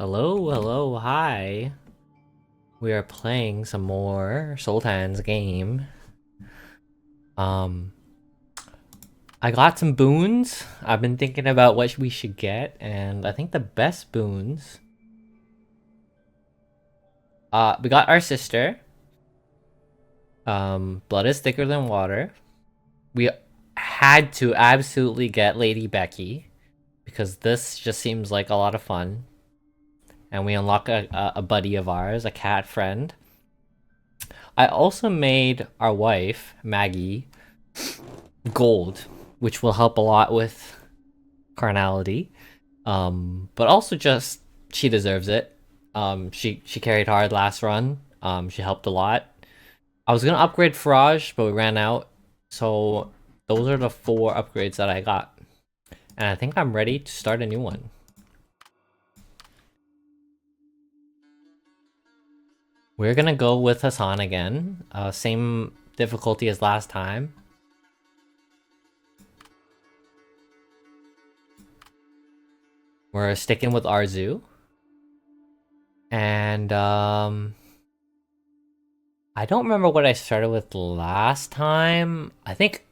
Hello, hi. We are playing some more Sultans game. Um, I got some boons. I've been thinking about what we should get, and I think the best boons. We got our sister. Blood is thicker than water. We had to absolutely get Lady Becky because this just seems like a lot of fun. And we unlock a buddy of ours, a cat friend. I also made our wife, Maggie, gold, which will help a lot with carnality. But also just she deserves it. She carried hard last run. She helped a lot. I was gonna upgrade Farage, but we ran out. So those are the 4 upgrades that I got. And I think I'm ready to start a new one. We're gonna go with Hassan again. Same difficulty as last time. We're sticking with Arzu. And I don't remember what I started with last time. I think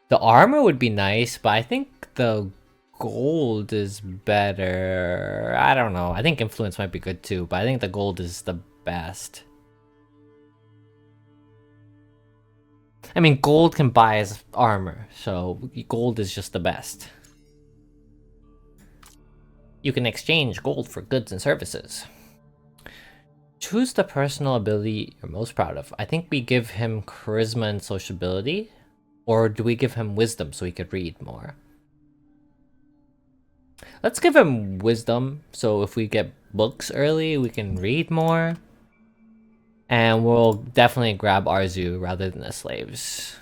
the armor would be nice, but I think the gold is better. I don't know. I think influence might be good too, but I think the gold is the best. I mean, gold can buy as armor, so gold is just the best. You can exchange gold for goods and services. Choose the personal ability you're most proud of. I think we give him charisma and sociability. Or do we give him wisdom so he could read more? Let's give him wisdom, so if we get books early, we can read more. And we'll definitely grab Arzu rather than the slaves.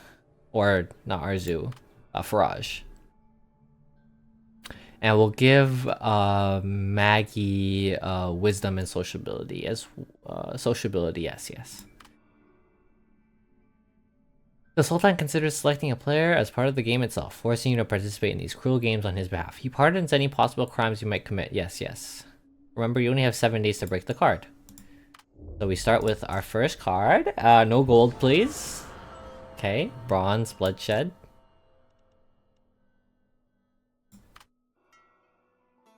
Or, not Arzu, Faraj. And we'll give Maggie wisdom and sociability as sociability, yes. The Sultan considers selecting a player as part of the game itself, forcing you to participate in these cruel games on his behalf. He pardons any possible crimes you might commit. Yes. Remember, you only have 7 days to break the card. So we start with our first card. No gold, please. Okay, bronze, bloodshed.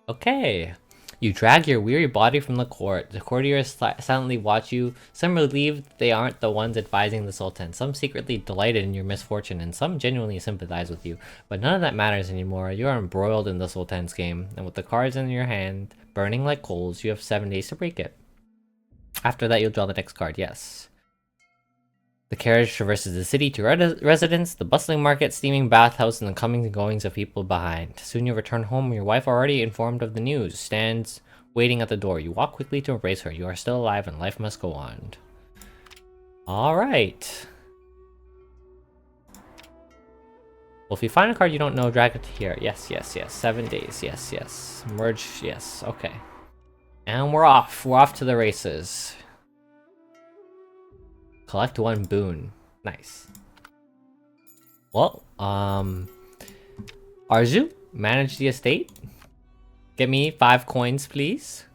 Okay. You drag your weary body from the court. The courtiers silently watch you. Some relieved they aren't the ones advising the Sultan. Some secretly delighted in your misfortune, and some genuinely sympathize with you. But none of that matters anymore. You are embroiled in the Sultan's game, and with the cards in your hand, burning like coals, you have 7 days to break it. After that, you'll draw the next card, yes. The carriage traverses the city to residence, the bustling market, steaming bathhouse, and the comings and goings of people behind. Soon you return home, your wife, already informed of the news, stands waiting at the door. You walk quickly to embrace her. You are still alive and life must go on. Alright. Well, if you find a card you don't know, drag it here. Yes. 7 days. Yes. Merge, yes. Okay. And we're off. We're off to the races. Collect 1 boon. Nice. Well, Arzu, manage the estate. Give me 5 coins, please.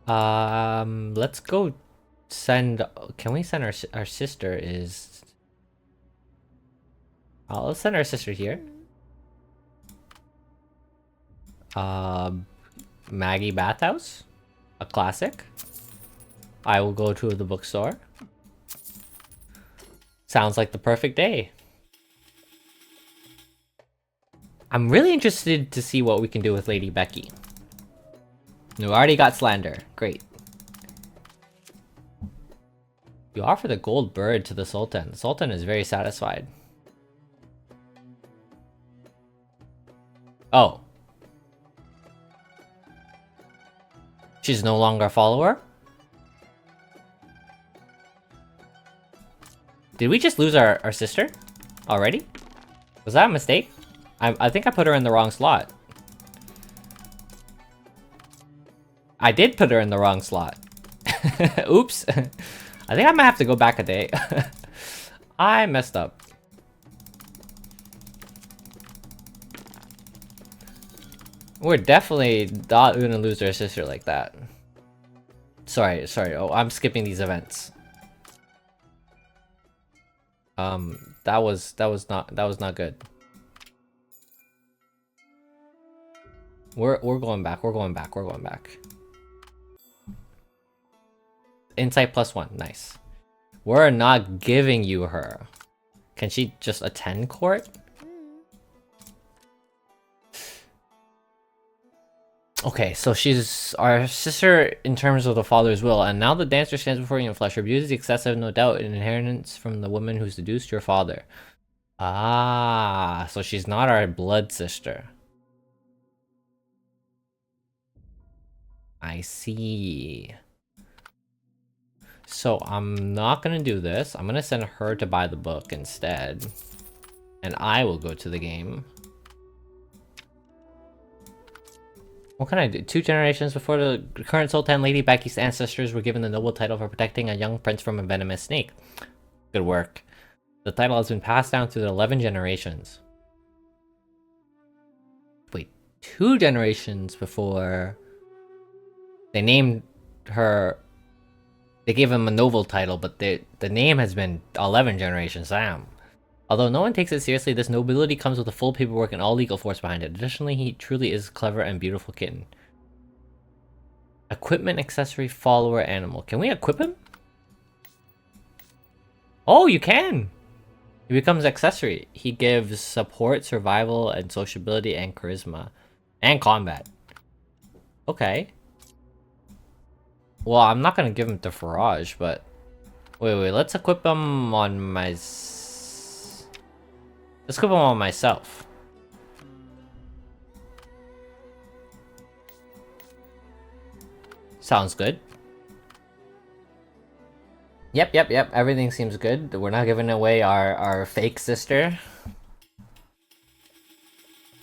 Let's go send... Can we send our sister is... let's send our sister here. Maggie Bathhouse. A classic. I will go to the bookstore. Sounds like the perfect day. I'm really interested to see what we can do with Lady Becky. We already got slander. Great. You offer the gold bird to the Sultan. The Sultan is very satisfied. Oh. She's no longer a follower? Did we just lose our sister? Already? Was that a mistake? I think I put her in the wrong slot. I did put her in the wrong slot. Oops. I think I might have to go back a day. I messed up. We're definitely not gonna lose our sister like that. Sorry. Oh, I'm skipping these events. That was not good. We're going back. We're going back. Insight +1, nice. We're not giving you her. Can she just attend court? Okay, so she's our sister in terms of the father's will, and now the dancer stands before you in flesh. Her beauty is excessive, no doubt, an inheritance from the woman who seduced your father. Ah, so she's not our blood sister. I see. So I'm not gonna do this. I'm gonna send her to buy the book instead. And I will go to the game. What can I do? 2 generations before the current Sultan, Lady Becky's ancestors were given the noble title for protecting a young prince from a venomous snake. Good work. The title has been passed down through the 11 generations. Wait, 2 generations before they named her. They gave him a noble title, but the name has been 11 generations. Damn. Although no one takes it seriously, this nobility comes with a full paperwork and all legal force behind it. Additionally, he truly is a clever and beautiful kitten. Equipment, accessory, follower, animal. Can we equip him? Oh, you can! He becomes accessory. He gives support, survival, and sociability, and charisma. And combat. Okay. Well, I'm not gonna give him to Farage, but... Wait, let's equip him on my... Let's equip him on myself. Sounds good. Yep. Everything seems good. We're not giving away our fake sister.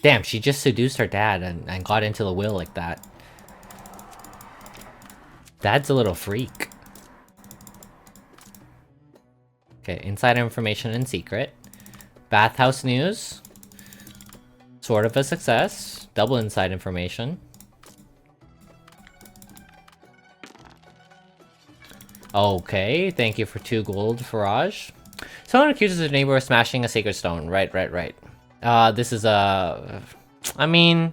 Damn, she just seduced her dad and got into the will like that. Dad's a little freak. Okay, insider information and secret. Bathhouse news. Sort of a success. Double inside information. Okay, thank you for 2 gold, Farage. Someone accuses their neighbor of smashing a sacred stone. Right. This is a... I mean...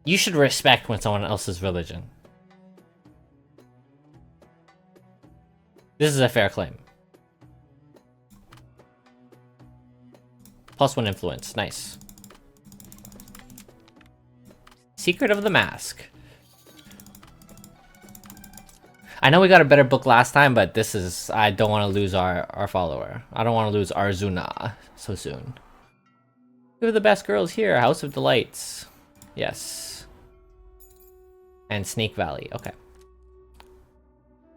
You should respect when someone else's religion. This is a fair claim. +1 influence, nice. Secret of the Mask. I know we got a better book last time, but this is... I don't want to lose our follower. I don't want to lose Arzuna so soon. We're the best girls here. House of Delights. Yes. And Snake Valley. Okay.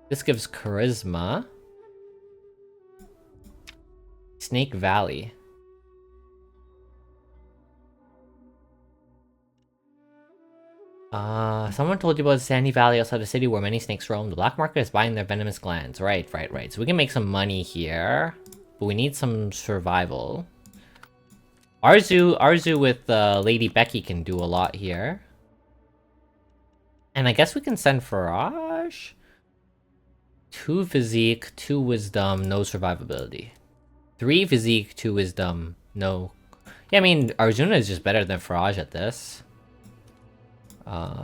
This gives charisma. Snake Valley. Someone told you about Sandy Valley outside the city where many snakes roam. The black market is buying their venomous glands. Right. So we can make some money here. But we need some survival. Arzu with Lady Becky can do a lot here. And I guess we can send Farage. 2 physique, 2 wisdom, no survivability. 3 physique, 2 wisdom, no... Yeah, I mean, Arzuna is just better than Farage at this.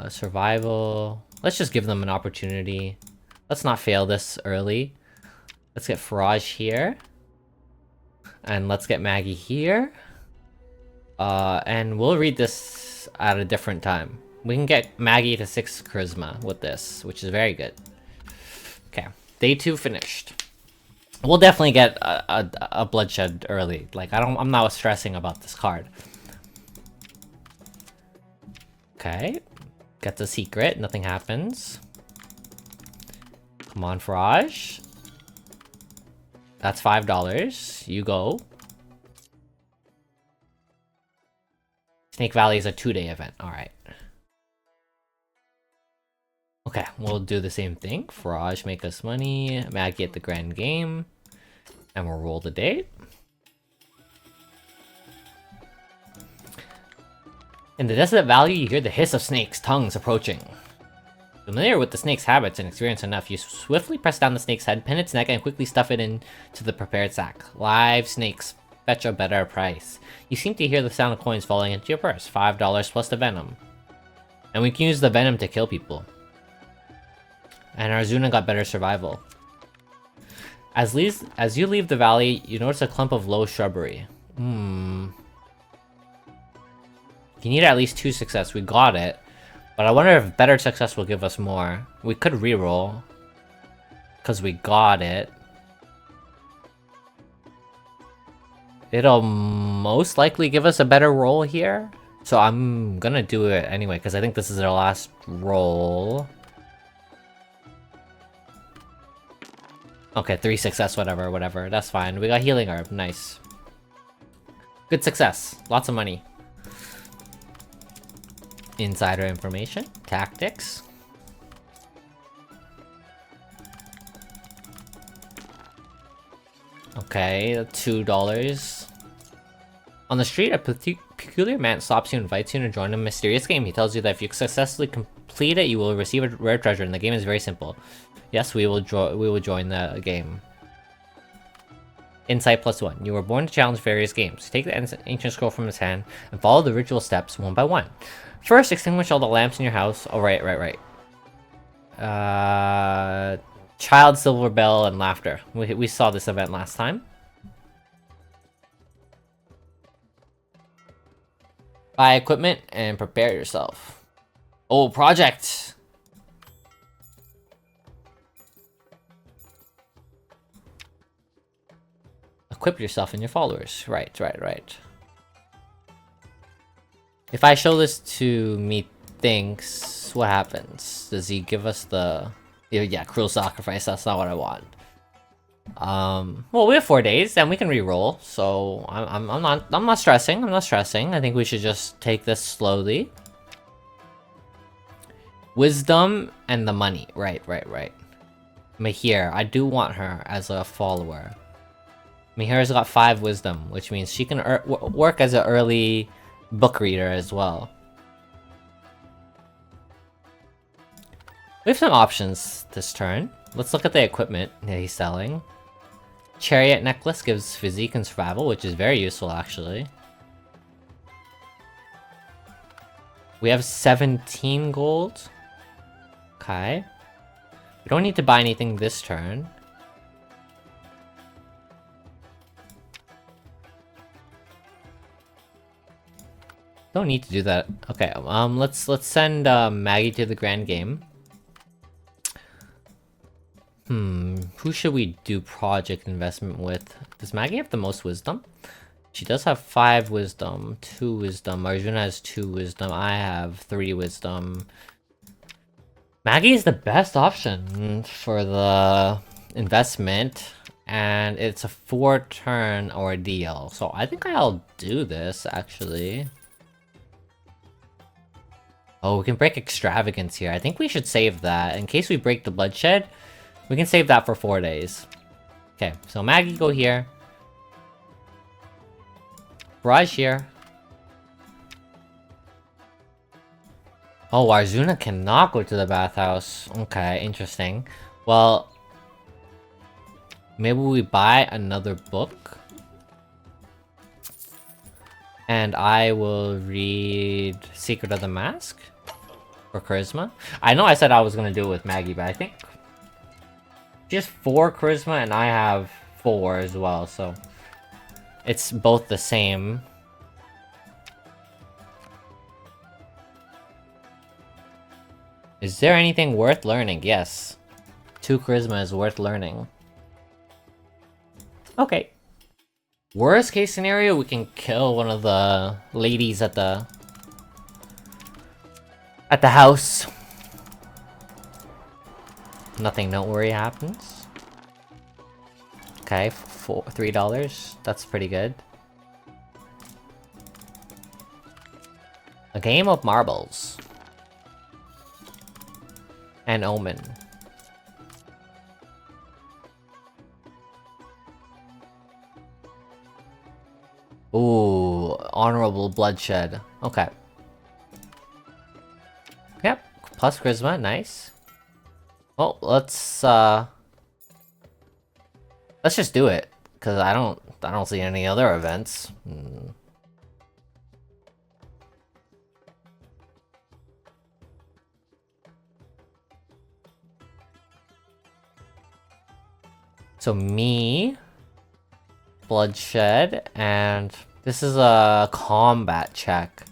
Survival... Let's just give them an opportunity. Let's not fail this early. Let's get Farage here. And let's get Maggie here. And we'll read this at a different time. We can get Maggie to 6 charisma with this, which is very good. Okay, day 2 finished. We'll definitely get a bloodshed early. Like, I'm not stressing about this card. Okay, get the secret, nothing happens. Come on, Farage. That's $5. You go. Snake Valley is a 2-day event. Alright. Okay, we'll do the same thing. Farage, make us money. Maggie at the grand game. And we'll roll the date. In the desolate valley, you hear the hiss of snakes' tongues approaching. Familiar with the snake's habits and experienced enough, you swiftly press down the snake's head, pin its neck, and quickly stuff it into the prepared sack. Live snakes fetch a better price. You seem to hear the sound of coins falling into your purse. $5 plus the venom. And we can use the venom to kill people. And Arzuna got better survival. As you leave the valley, you notice a clump of low shrubbery. You need at least 2 success. We got it. But I wonder if better success will give us more. We could reroll. Because we got it. It'll most likely give us a better roll here. So I'm gonna do it anyway, because I think this is our last roll. Okay, 3 success, whatever. That's fine. We got healing herb. Nice. Good success. Lots of money. Insider information. Tactics. Okay, $2. On the street, a peculiar man stops you and invites you to join a mysterious game. He tells you that if you successfully complete it, you will receive a rare treasure, and the game is very simple. Yes, we will join the game. Insight +1. You were born to challenge various games. Take the ancient scroll from his hand and follow the ritual steps one by one. First, extinguish all the lamps in your house. Oh, right. Child, silver bell, and laughter. We saw this event last time. Buy equipment and prepare yourself. Oh, project! Equip yourself and your followers. Right. If I show this to methinks, what happens? Does he give us the... Yeah, cruel sacrifice, that's not what I want. Well, we have 4 days, and we can re-roll, so I'm not stressing, I think we should just take this slowly. Wisdom and the money, right. Mahir, I do want her as a follower. Mahir's got 5 wisdom, which means she can work as an early book reader as well. We have some options this turn. Let's look at the equipment that he's selling. Chariot necklace gives physique and survival, which is very useful actually. We have 17 gold. Okay. We don't need to buy anything this turn. Don't need to do that. Okay, let's send Maggie to the grand game. Who should we do project investment with? Does Maggie have the most wisdom? She does have 5 wisdom, 2 wisdom. Arjuna has 2 wisdom. I have 3 wisdom. Maggie is the best option for the investment, and it's a 4-turn ordeal. So I think I'll do this actually. Oh, we can break extravagance here. I think we should save that. In case we break the bloodshed, we can save that for 4 days. Okay, so Maggie, go here. Barrage here. Oh, Arzuna cannot go to the bathhouse. Okay, interesting. Well, maybe we buy another book. And I will read Secret of the Mask for charisma. I know I said I was going to do it with Maggie, but I think just 4 charisma and I have 4 as well, so it's both the same. Is there anything worth learning? Yes. 2 charisma is worth learning. Okay. Worst case scenario, we can kill one of the ladies at the house. Nothing noteworthy happens. Okay, $3. That's pretty good. A game of marbles. An omen. Ooh, honorable bloodshed. Okay. Plus charisma, nice. Well, let's just do it, cause I don't see any other events. So me, bloodshed, and this is a combat check.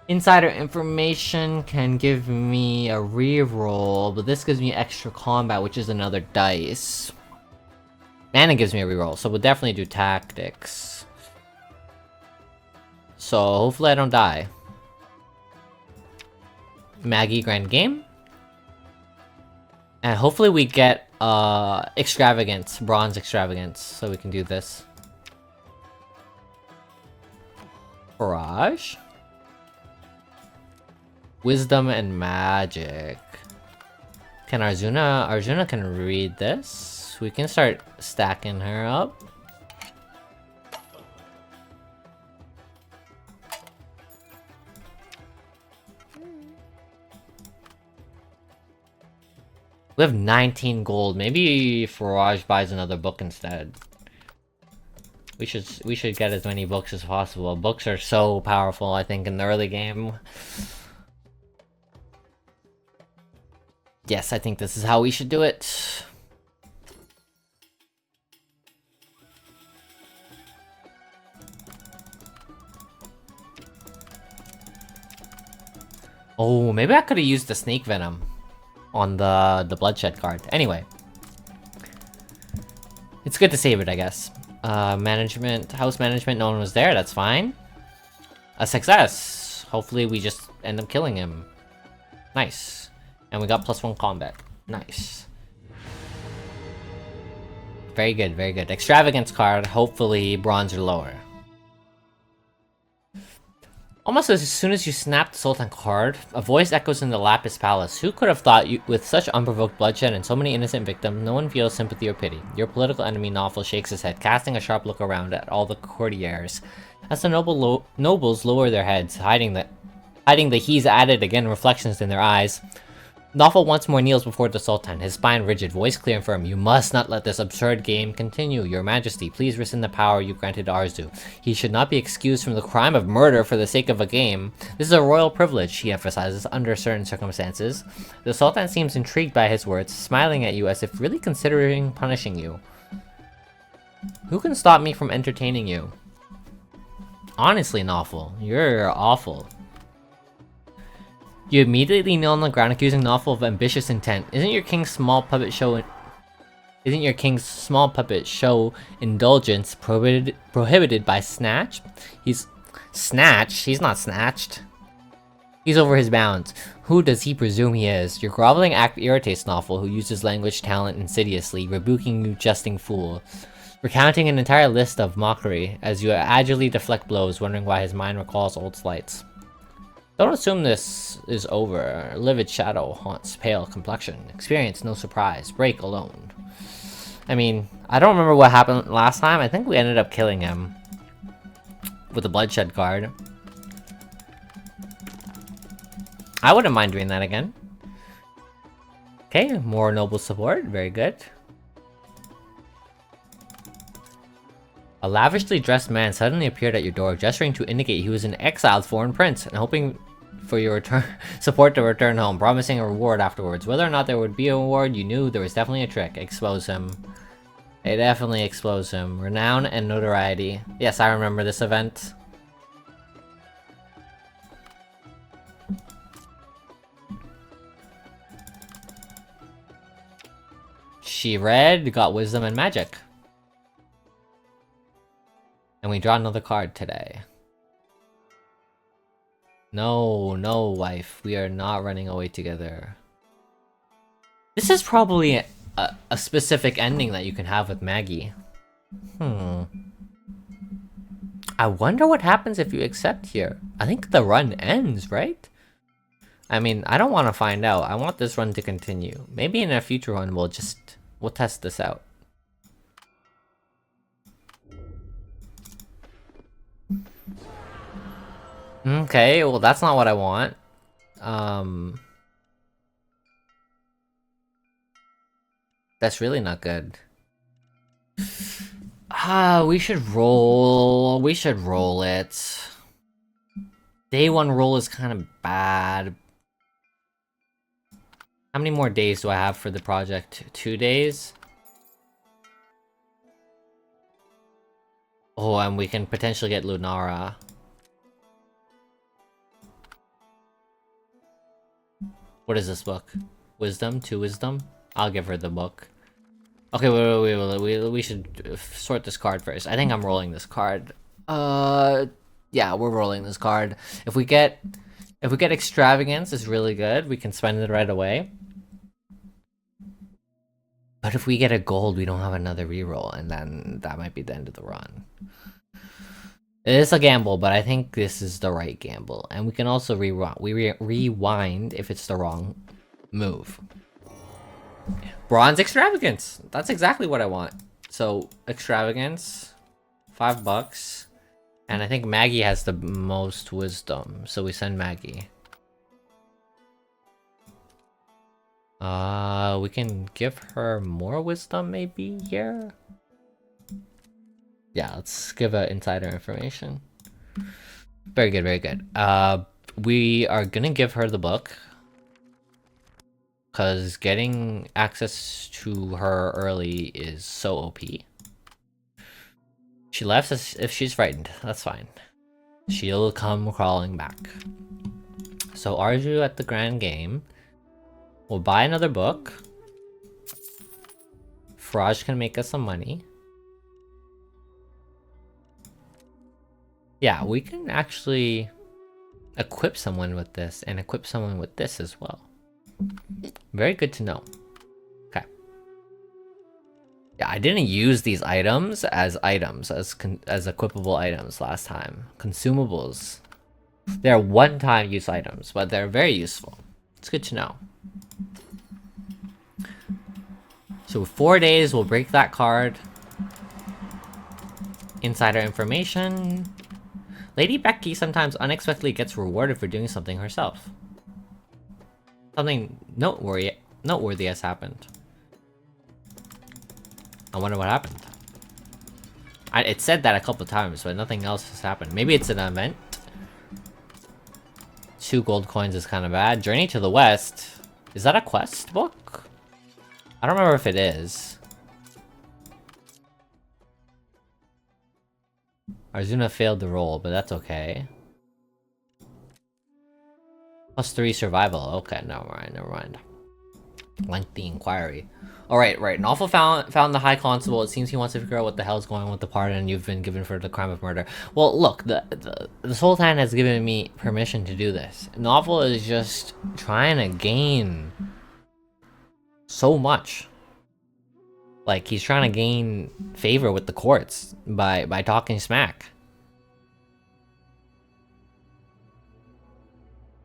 Insider information can give me a reroll, but this gives me extra combat, which is another dice. And it gives me a reroll, so we'll definitely do tactics. So hopefully I don't die. Maggie grand game. And hopefully we get extravagance, bronze extravagance, so we can do this. Barrage. Wisdom and magic. Can Arjuna can read this. We can start stacking her up. We have 19 gold. Maybe Faraj buys another book instead. We should get as many books as possible. Books are so powerful, I think, in the early game. Yes, I think this is how we should do it. Oh, maybe I could have used the snake venom on the bloodshed card. Anyway. It's good to save it, I guess. House management, no one was there, that's fine. A success! Hopefully we just end up killing him. Nice. And we got +1 combat. Nice. Very good, very good. Extravagance card, hopefully bronze or lower. Almost as soon as you snap the Sultan card, a voice echoes in the Lapis Palace. Who could have thought with such unprovoked bloodshed and so many innocent victims, no one feels sympathy or pity. Your political enemy Nawful shakes his head, casting a sharp look around at all the courtiers. As the nobles lower their heads, hiding the he's at it again reflections in their eyes, Nawful once more kneels before the Sultan, his spine rigid, voice clear and firm. You must not let this absurd game continue. Your Majesty, please rescind the power you granted Arzu. He should not be excused from the crime of murder for the sake of a game. This is a royal privilege, he emphasizes, under certain circumstances. The Sultan seems intrigued by his words, smiling at you as if really considering punishing you. Who can stop me from entertaining you? Honestly, Nawful, you're awful. You immediately kneel on the ground, accusing Nawful of ambitious intent. Isn't your king's small puppet show indulgence prohibited by Snatch? He's Snatched? He's not snatched. He's over his bounds. Who does he presume he is? Your groveling act irritates Nawful, who uses language talent insidiously, rebuking you jesting fool. Recounting an entire list of mockery, as you agilely deflect blows, wondering why his mind recalls old slights. Don't assume this is over. Livid shadow haunts pale complexion. Experience no surprise. Break alone. I mean, I don't remember what happened last time. I think we ended up killing him with the bloodshed card. I wouldn't mind doing that again. Okay, more noble support. Very good. A lavishly dressed man suddenly appeared at your door, gesturing to indicate he was an exiled foreign prince, and hoping for your support to return home, promising a reward afterwards. Whether or not there would be a reward, you knew there was definitely a trick. Expose him. They definitely expose him. Renown and notoriety. Yes, I remember this event. She read, got wisdom and magic. And we draw another card today. No, no, wife. We are not running away together. This is probably a specific ending that you can have with Maggie. I wonder what happens if you accept here. I think the run ends, right? I mean, I don't want to find out. I want this run to continue. Maybe in a future run we'll test this out. Okay, well that's not what I want. That's really not good. We should roll. We should roll it. Day 1 roll is kind of bad. How many more days do I have for the project? 2 days? Oh, and we can potentially get Lunara. What is this book? Wisdom? 2 wisdom? I'll give her the book. Okay, wait, we should sort this card first. I think I'm rolling this card. Yeah, we're rolling this card. If we get extravagance, it's really good. We can spend it right away. But if we get a gold, we don't have another reroll, and then that might be the end of the run. It is a gamble, but I think this is the right gamble. And we can also rewind if it's the wrong move. Bronze extravagance! That's exactly what I want. So, extravagance, $5. And I think Maggie has the most wisdom, so we send Maggie. We can give her more wisdom maybe here? Yeah, let's give her insider information. Very good, very good. We are gonna give her the book. Because getting access to her early is so OP. She left us if she's frightened. That's fine. She'll come crawling back. So Arzu at the grand game. We'll buy another book. Faraj can make us some money. Yeah, we can actually equip someone with this and equip someone with this as well. Very good to know. Okay. Yeah, I didn't use these items as equipable items last time. Consumables. They're one-time use items, but they're very useful. It's good to know. So 4 days, we'll break that card. Insider information. Lady Becky sometimes unexpectedly gets rewarded for doing something herself. Something noteworthy has happened. I wonder what happened. It said that a couple times, but nothing else has happened. Maybe it's an event. 2 gold coins is kind of bad. Journey to the West. Is that a quest book? I don't remember if it is. Arzuna failed the roll, but that's okay. +3 survival. Okay, never mind. Lengthy inquiry. Alright, right. Nawful found the High Constable. It seems he wants to figure out what the hell's going on with the pardon you've been given for the crime of murder. Well, look, the Sultan has given me permission to do this. Nawful is just trying to gain so much. Like, he's trying to gain favor with the courts by talking smack.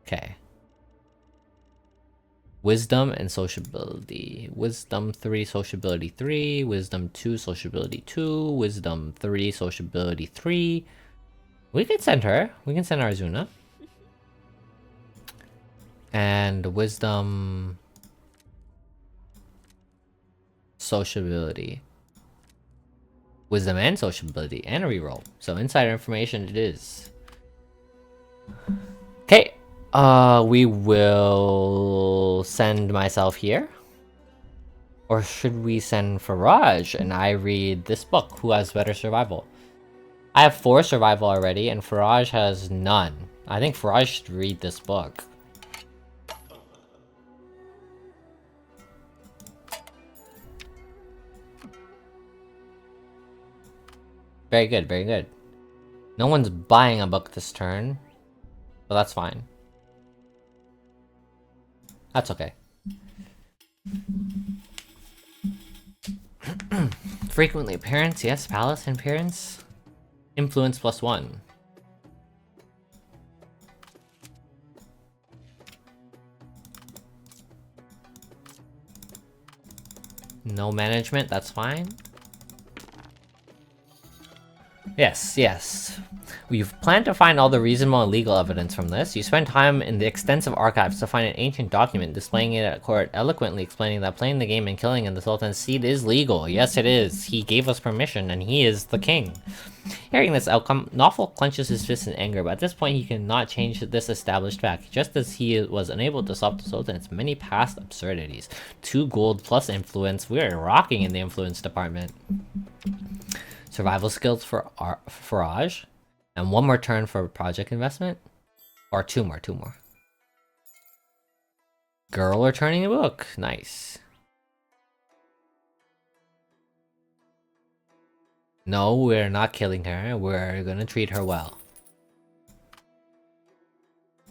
Okay. Wisdom and sociability. Wisdom 3, sociability 3. Wisdom 2, sociability 2. Wisdom 3, sociability 3. We could send her. We can send Arzuna. And wisdom... sociability. Wisdom and sociability. And a reroll. So insider information it is. Okay. We will send myself here. Or should we send Faraj and I read this book? Who has better survival? I have 4 survival already and Faraj has none. I think Faraj should read this book. Very good, very good. No one's buying a book this turn. But that's fine. That's okay. Frequently appearance, yes. Palace and appearance. Influence +1. No management, that's fine. Yes, yes. We've planned to find all the reasonable and legal evidence from this. You spend time in the extensive archives to find an ancient document displaying it at court, eloquently explaining that playing the game and killing in the Sultan's seat is legal. Yes, it is. He gave us permission, and he is the king. Hearing this outcome, Nawful clenches his fist in anger, but at this point he cannot change this established fact, just as he was unable to stop the Sultan's many past absurdities. 2 gold plus influence. We are rocking in the influence department. Survival skills for Faraj, and 1 more turn for project investment, or 2 more. Girl returning a book, nice. No, we're not killing her. We're gonna treat her well.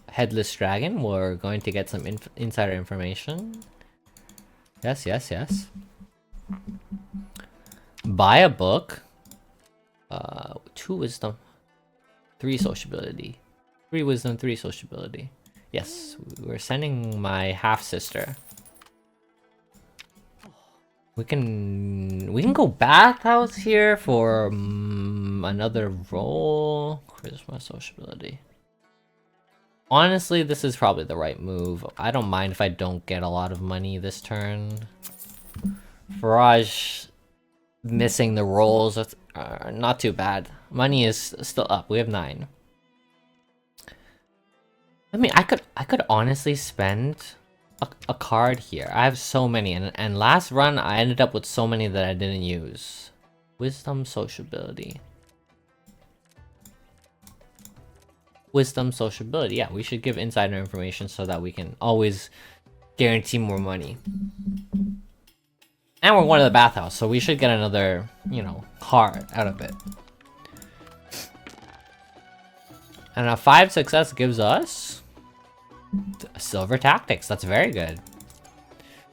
Headless dragon. We're going to get some insider information. Yes. Buy a book. 2 wisdom, 3 sociability. 3 wisdom, 3 sociability. Yes, we're sending my half-sister. We can go bathhouse here for another role. Charisma, sociability. Honestly, this is probably the right move. I don't mind if I don't get a lot of money this turn. Faraj missing the rolls, not too bad. Money is still up. We have 9. I mean, I could honestly spend a card here. I have so many, and last run I ended up with so many that I didn't use. Wisdom, sociability. Wisdom, sociability. Yeah, we should give insider information so that we can always guarantee more money. And we're going to the bathhouse, so we should get another, you know, card out of it. And a 5 success gives us silver tactics. That's very good.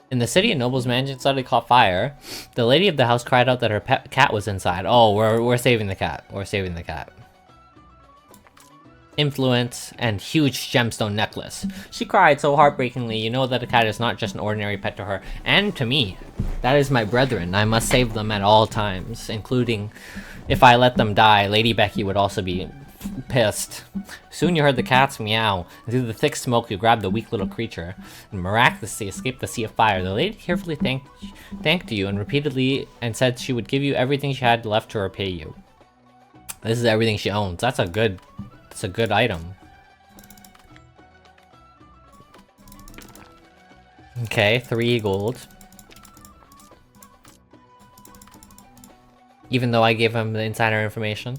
In the city, a noble's mansion suddenly caught fire. The lady of the house cried out that her pet cat was inside. Oh, we're saving the cat. We're saving the cat. Influence and huge gemstone necklace. She cried so heartbreakingly. You know that a cat is not just an ordinary pet to her and to me. That is my brethren. I must save them at all times, including if I let them die. Lady Becky would also be pissed. Soon you heard the cat's meow, and through the thick smoke you grabbed the weak little creature and miraculously escaped the sea of fire. The lady carefully thanked you and repeatedly and said she would give you everything she had left to repay you. This is everything she owns. That's a good item. Okay, 3 gold. Even though I gave him the insider information.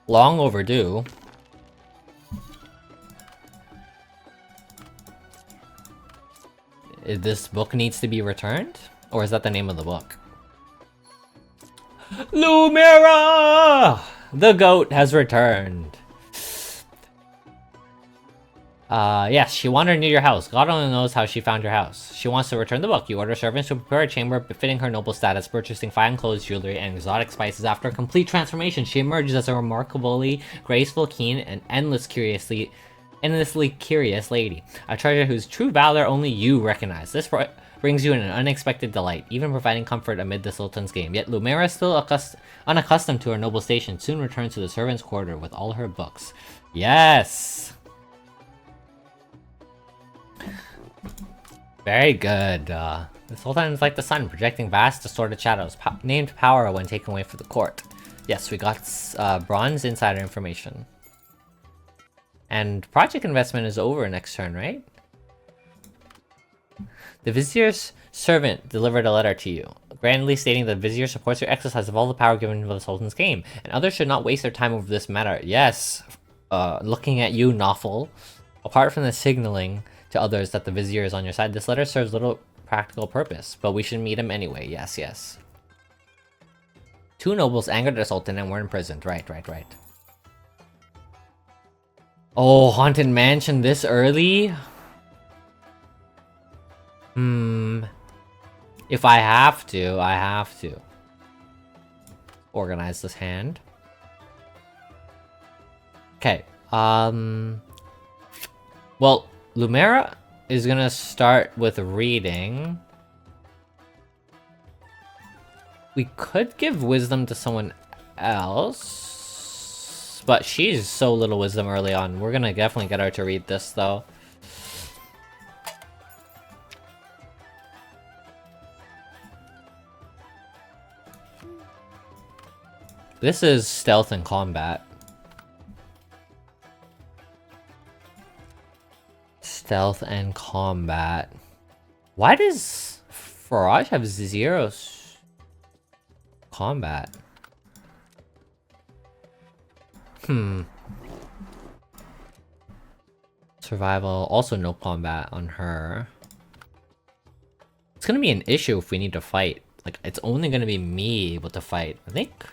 Long overdue. This book needs to be returned? Or is that the name of the book? Lumira! The goat has returned. Yes, she wandered near your house. God only knows how she found your house. She wants to return the book. You order servants to prepare a chamber befitting her noble status, purchasing fine clothes, jewelry, and exotic spices. After a complete transformation, she emerges as a remarkably graceful, keen, and endlessly curious lady. A treasure whose true valor only you recognize. This brings you an unexpected delight, even providing comfort amid the Sultan's game. Yet Lumira, still unaccustomed to her noble station, soon returns to the servants' quarter with all her books. Yes! Very good. The Sultan is like the sun, projecting vast, distorted shadows, named power when taken away from the court. Yes, we got bronze insider information. And project investment is over next turn, right? The Vizier's servant delivered a letter to you, grandly stating that the Vizier supports your exercise of all the power given by the Sultan's game, and others should not waste their time over this matter. Yes, looking at you, Nawful. Apart from the signaling to others that the Vizier is on your side, this letter serves little practical purpose, but we should meet him anyway. Yes, yes. 2 nobles angered the Sultan and were imprisoned. Right. Oh, Haunted Mansion this early? If I have to, I have to. Organize this hand. Okay, well, Lumira is gonna start with reading. We could give wisdom to someone else. But she's so little wisdom early on. We're gonna definitely get her to read this though. This is stealth and combat. Stealth and combat. Why does Faraj have 0 combat? Survival, also no combat on her. It's gonna be an issue if we need to fight. Like, it's only gonna be me able to fight. I think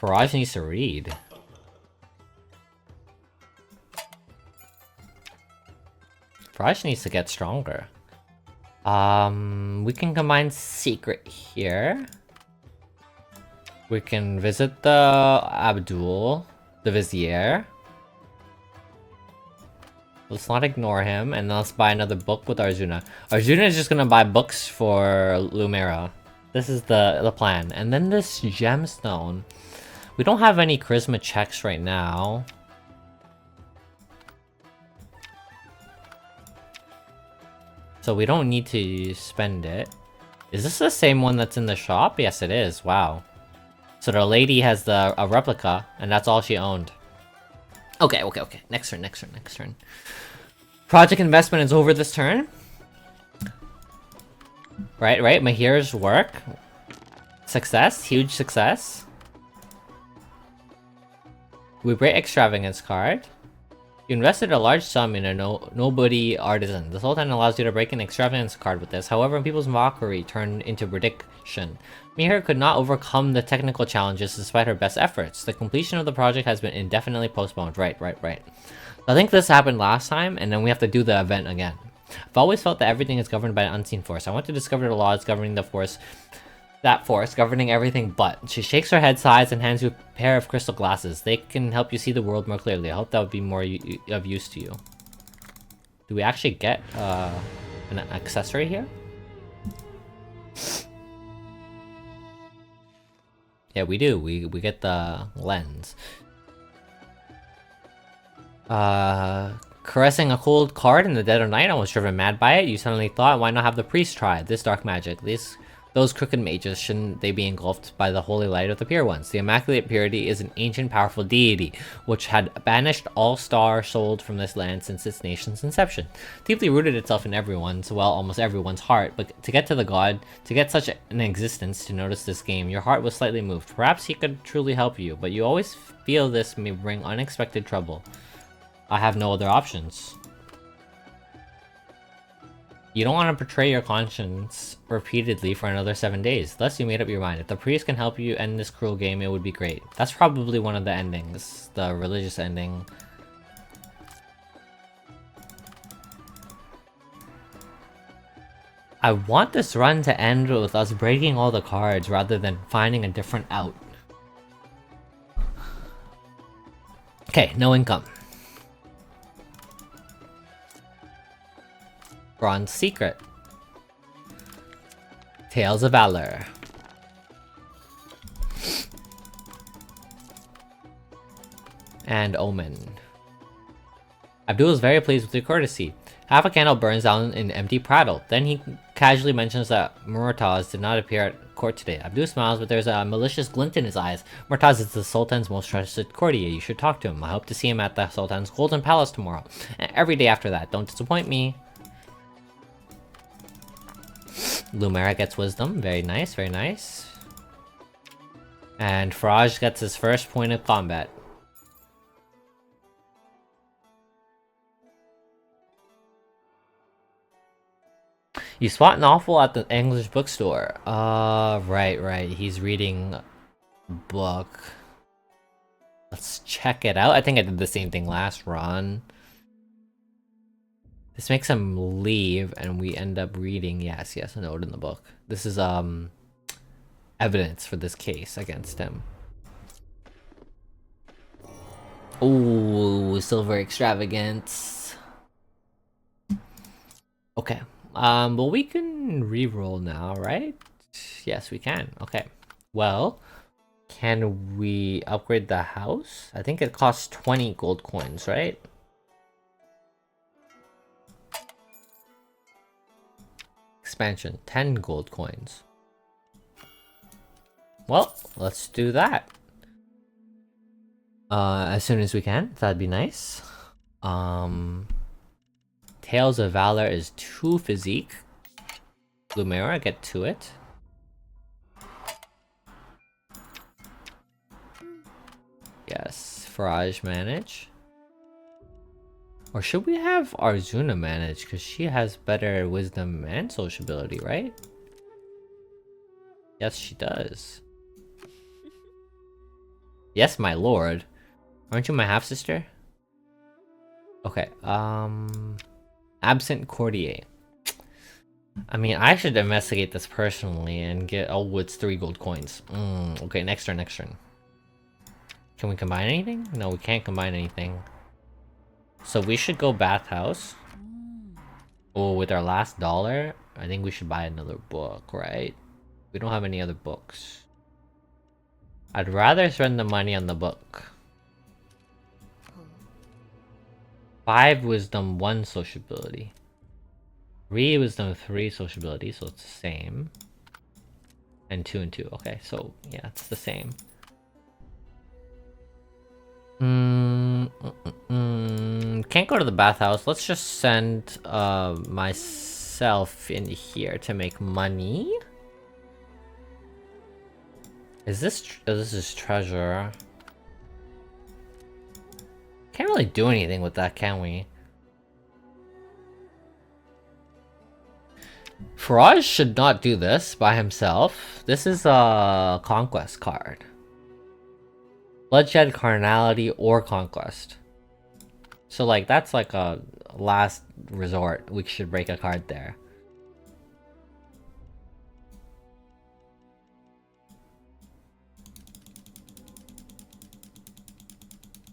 Faraj needs to read. Faraj needs to get stronger. We can combine secret here. We can visit the Abdul, the Vizier. Let's not ignore him, and let's buy another book with Arzuna. Arzuna is just gonna buy books for Lumera. This is the plan. And then this gemstone. We don't have any charisma checks right now. So we don't need to spend it. Is this the same one that's in the shop? Yes, it is. Wow. So the lady has a replica, and that's all she owned. Okay. Next turn. Project investment is over this turn. Right. Mahir's work. Success. Huge success. We break extravagance card. You invested a large sum in a nobody artisan. The Sultan allows you to break an extravagance card with this. However, people's mockery turned into prediction. Mihir could not overcome the technical challenges despite her best efforts. The completion of the project has been indefinitely postponed. Right. I think this happened last time, and then we have to do the event again. I've always felt that everything is governed by an unseen force. I want to discover the laws governing the force. That force governing everything but. She shakes her head, sighs, and hands you a pair of crystal glasses. They can help you see the world more clearly. I hope that would be more of use to you. Do we actually get an accessory here? Yeah, we do. We get the lens. Caressing a cold card in the dead of night, almost driven mad by it. You suddenly thought, why not have the priest try this dark magic? Those crooked mages, shouldn't they be engulfed by the holy light of the pure ones? The Immaculate Purity is an ancient, powerful deity, which had banished all star souls from this land since its nation's inception. Deeply rooted itself in everyone's, well, almost everyone's heart, but to get to the god, to get such an existence to notice this game, your heart was slightly moved. Perhaps he could truly help you, but you always feel this may bring unexpected trouble. I have no other options. You don't want to betray your conscience repeatedly for another 7 days. Thus, you made up your mind. If the priest can help you end this cruel game, it would be great. That's probably one of the endings. The religious ending. I want this run to end with us breaking all the cards rather than finding a different out. Okay, no income. Bronze Secret. Tales of Valor. And Omen. Abdul is very pleased with your courtesy. Half a candle burns down in empty prattle. Then he casually mentions that Murtaz did not appear at court today. Abdul smiles, but there's a malicious glint in his eyes. Murtaz is the Sultan's most trusted courtier. You should talk to him. I hope to see him at the Sultan's Golden Palace tomorrow. And every day after that. Don't disappoint me. Lumera gets wisdom. Very nice, very nice. And Faraj gets his first point of combat. You spot an awful at the English bookstore. Right. He's reading a book. Let's check it out. I think I did the same thing last run. This makes him leave, and we end up reading, yes, a note in the book. This is, evidence for this case against him. Ooh, silver extravagance. Okay. Well, we can re-roll now, right? Yes, we can. Okay. Well, Can we upgrade the house? I think it costs 20 gold coins, right? Expansion, 10 gold coins. Well, let's do that. As soon as we can, that'd be nice. Tales of Valor is 2 physique. Lumera, get to it. Yes, Faraj manage. Or should we have Arzuna manage? Because she has better wisdom and sociability, right? Yes, she does. Yes, my lord. Aren't you my half-sister? Okay, Absent Courtier. I mean, I should investigate this personally and get Elwood's 3 gold coins. Okay, next turn. Can we combine anything? No, we can't combine anything. So we should go bathhouse. Oh, with our last dollar, I think we should buy another book, right? We don't have any other books. I'd rather spend the money on the book. 5 wisdom, 1 sociability. 3 wisdom, 3 sociability, so it's the same. And 2 and 2. Okay, so yeah, it's the same. Can't go to the bathhouse. Let's just send myself in here to make money. Is this this is treasure? Can't really do anything with that, can we? Faraj should not do this by himself. This is a conquest card. Bloodshed, Carnality, or Conquest. So like that's like a last resort. We should break a card there.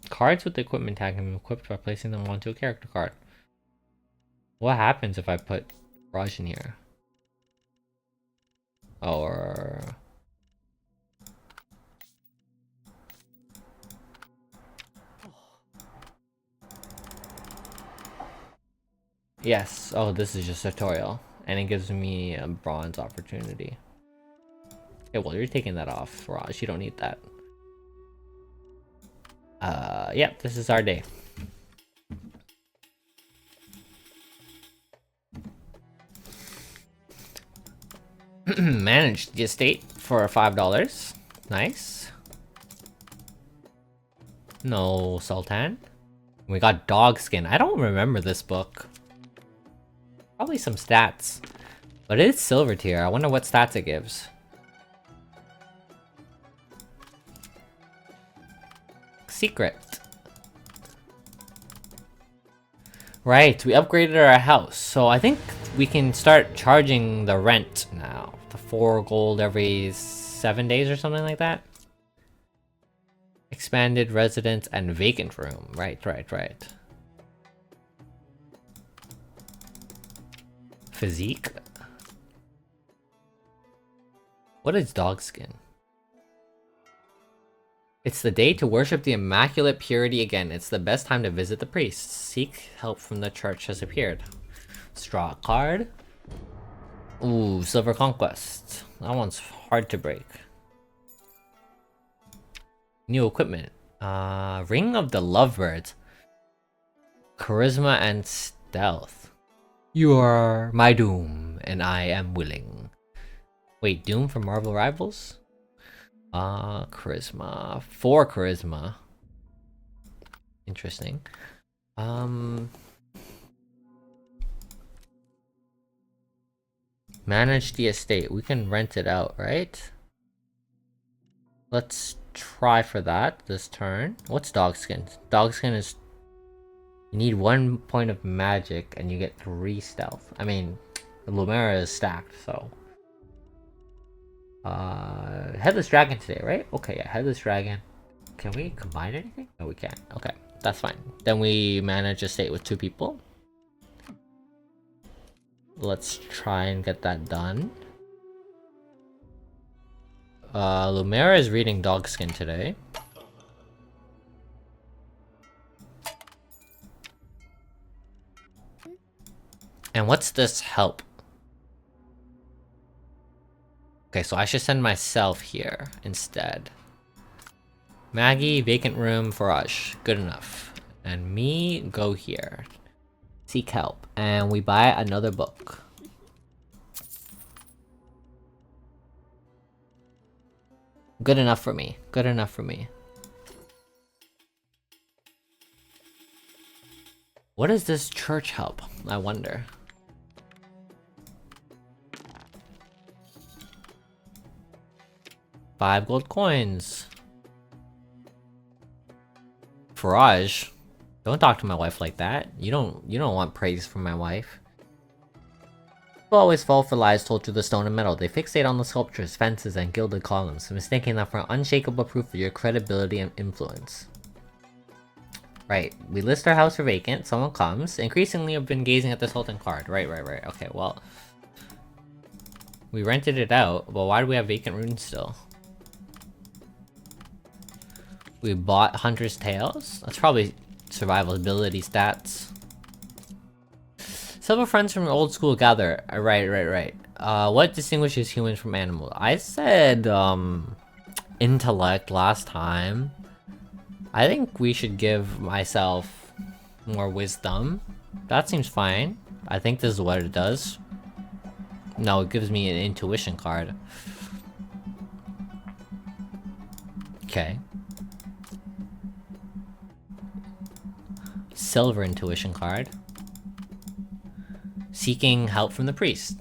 Cards with the equipment tag can be equipped by placing them onto a character card. What happens if I put Raj in here? Or... Yes. Oh, this is just a tutorial. And it gives me a bronze opportunity. Okay, well, you're taking that off, Raj. You don't need that. Yeah, this is our day. Managed the estate for $5. Nice. No, Sultan. We got dog skin. I don't remember this book. Probably some stats. But it's silver tier. I wonder what stats it gives. Secret. Right, we upgraded our house. So I think we can start charging the rent now. The 4 gold every 7 days or something like that. Expanded residence and vacant room. Right. Physique. What is dog skin? It's the day to worship the Immaculate Purity again. It's the best time to visit the priest. Seek help from the church has appeared. Let's draw a card. Ooh, Silver Conquest. That one's hard to break. New equipment. Ring of the Lovebirds. Charisma and stealth. You are my doom, and I am willing. Wait, Doom from Marvel Rivals? Charisma. 4 charisma. Interesting. Manage the estate. We can rent it out, right? Let's try for that this turn. What's dog skin? Dog skin is... You need 1 point of magic and you get 3 stealth. I mean, the Lumera is stacked, so... Headless Dragon today, right? Okay, yeah, Headless Dragon. Can we combine anything? No, we can't. Okay, that's fine. Then we manage a state with 2 people. Let's try and get that done. Lumera is reading Dogskin today. And what's this help? Okay, so I should send myself here instead. Maggie, vacant room, Faraj. Good enough. And me, go here. Seek help. And we buy another book. Good enough for me. Good enough for me. What is this church help? I wonder. $5 gold coins. Faraj, don't talk to my wife like that. You don't want praise from my wife. People always fall for lies told through the stone and metal. They fixate on the sculptures, fences, and gilded columns, mistaking them for unshakable proof of your credibility and influence. Right, we list our house for vacant, someone comes. Increasingly, I've been gazing at the Sultan card. Right. Okay, well. We rented it out, but why do we have vacant runes still? We bought Hunter's Tales? That's probably survivability stats. Several friends from old school gather. Right. What distinguishes humans from animals? I said, intellect last time. I think we should give myself more wisdom. That seems fine. I think this is what it does. No, it gives me an intuition card. Okay. Silver intuition card. Seeking help from the priest.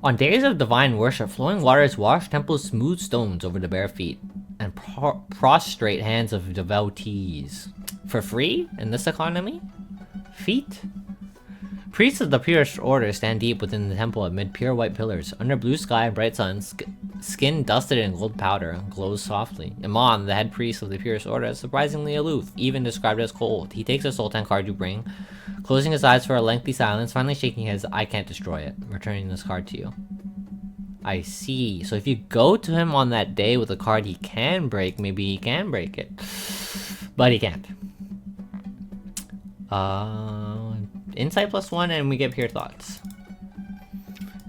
On days of divine worship, flowing waters wash temples' smooth stones over the bare feet and prostrate hands of devotees. For free in this economy? Feet? Priests of the purest order stand deep within the temple amid pure white pillars. Under blue sky and bright sun, skin dusted in gold powder glows softly. Imam, the head priest of the purest order, is surprisingly aloof, even described as cold. He takes a Sultan card you bring, closing his eyes for a lengthy silence, finally shaking his "I can't destroy it," returning this card to you. I see. So if you go to him on that day with a card he can break, maybe he can break it. But he can't. Insight +1 and we get pure thoughts.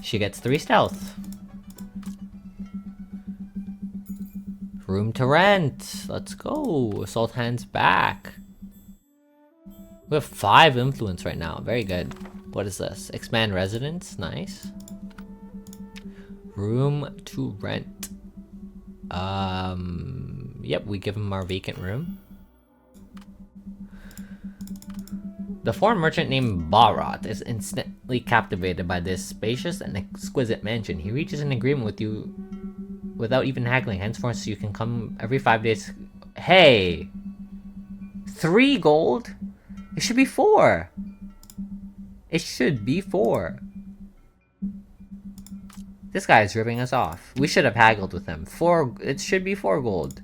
She gets 3 stealth. Room to rent. Let's go. Sultan's back. We have 5 influence right now. Very good. What is this? Expand residence. Nice. Room to rent. Yep, we give him our vacant room. The foreign merchant named Bharat is instantly captivated by this spacious and exquisite mansion. He reaches an agreement with you without even haggling. Henceforth, you can come every 5 days. Hey! 3 gold? It should be 4. It should be 4. This guy is ripping us off. We should have haggled with him. 4. It should be 4 gold.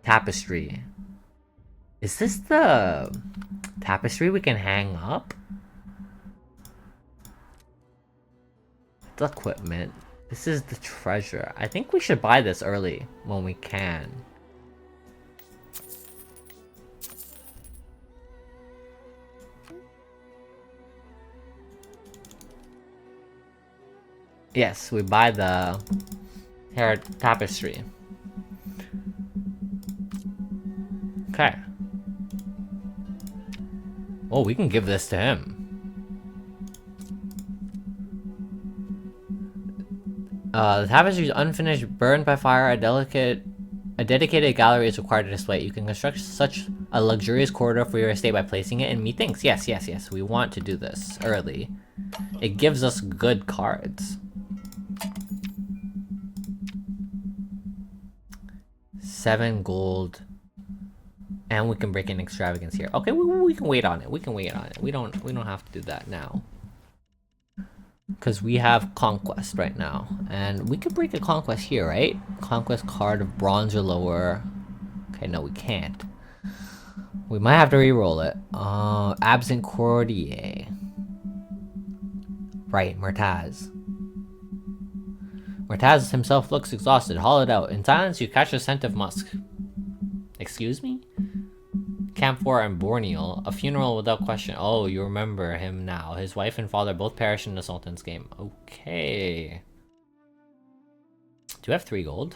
Tapestry. Is this the tapestry we can hang up? The equipment. This is the treasure. I think we should buy this early when we can. Yes, we buy the hair tapestry. Okay. Oh, we can give this to him. The tapestry is unfinished, burned by fire. A dedicated gallery is required to display it. You can construct such a luxurious corridor for your estate by placing it in methinks. Yes. We want to do this early. It gives us good cards. 7 gold. And we can break in extravagance here. Okay, we can wait on it. We don't have to do that now. Because we have conquest right now. And we could break a conquest here, right? Conquest card of bronze or lower. Okay, no, we can't. We might have to re-roll it. Absent courtier. Right, Murtaz. Murtaz himself looks exhausted, hollowed out. In silence, you catch a scent of musk. Excuse me? Camp 4 in Borneo. A funeral without question. Oh, you remember him now. His wife and father both perished in the Sultans game. Okay. Do you have 3 gold?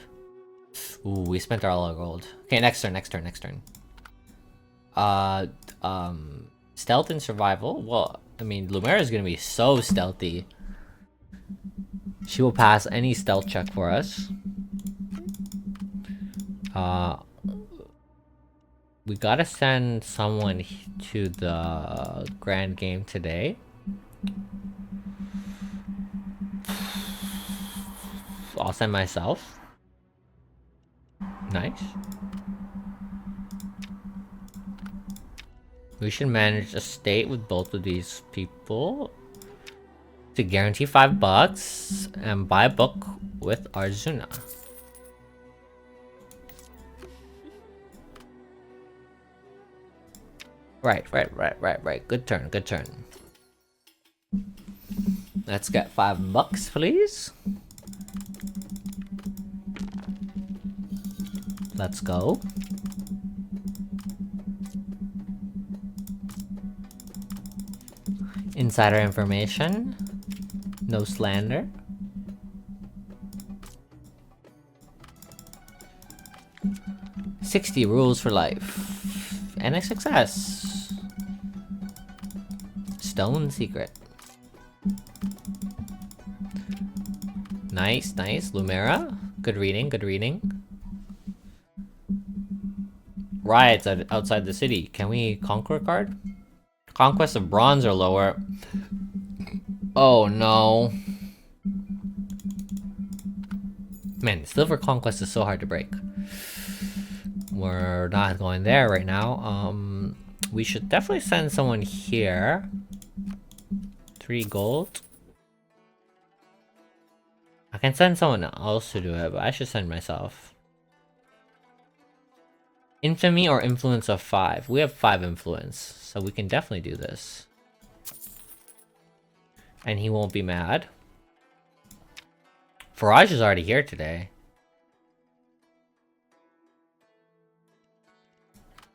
Ooh, we spent all our gold. Okay, next turn. Stealth and survival? Well, I mean, Lumera is gonna be so stealthy. She will pass any stealth check for us. We gotta send someone to the grand game today. I'll send myself. Nice. We should manage a state with both of these people to guarantee $5 and buy a book with Arzuna. Right. Good turn. Let's get $5, please. Let's go. Insider information. No slander. $60 rules for life. And a success. Stone secret. Nice. Lumera. Good reading. Riots outside the city. Can we conquer a card? Conquest of bronze or lower. Oh no. Man, silver conquest is so hard to break. We're not going there right now. We should definitely send someone here. 3 gold. I can send someone else to do it, but I should send myself. Infamy or influence of 5. We have 5 influence, so we can definitely do this. And he won't be mad. Faraj is already here today.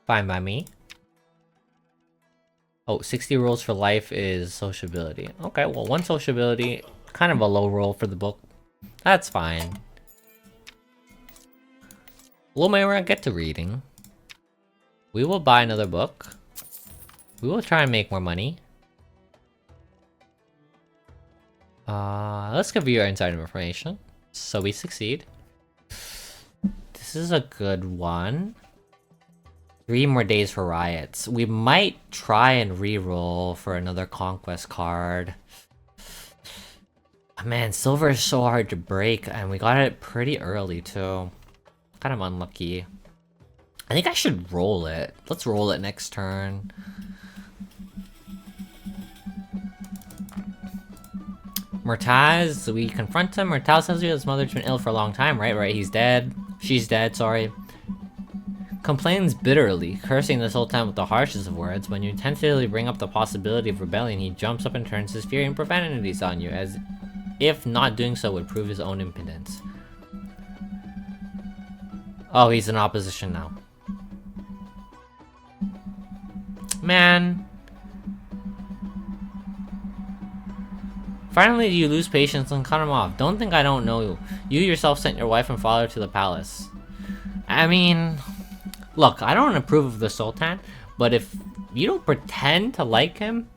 Fine by me. Oh, 60 rules for life is sociability. Okay, well, 1 sociability. Kind of a low roll for the book. That's fine. Lumera, get to reading. We will buy another book. We will try and make more money. Let's give you our inside information. So we succeed. This is a good one. 3 more days for riots. We might try and re-roll for another conquest card. Man, silver is so hard to break, and we got it pretty early too. Kind of unlucky. I think I should roll it. Let's roll it next turn. Murtaz, we confront him. Murtaz tells you his mother's been ill for a long time, right? He's dead. She's dead, sorry. Complains bitterly, cursing the Sultan with the harshest of words. When you tentatively bring up the possibility of rebellion, he jumps up and turns his fury and profanities on you, as if not doing so would prove his own impotence. Oh, he's in opposition now. Man. Finally, you lose patience and cut him off. Don't think I don't know you. You yourself sent your wife and father to the palace. I mean, look, I don't approve of the Sultan, but if you don't pretend to like him,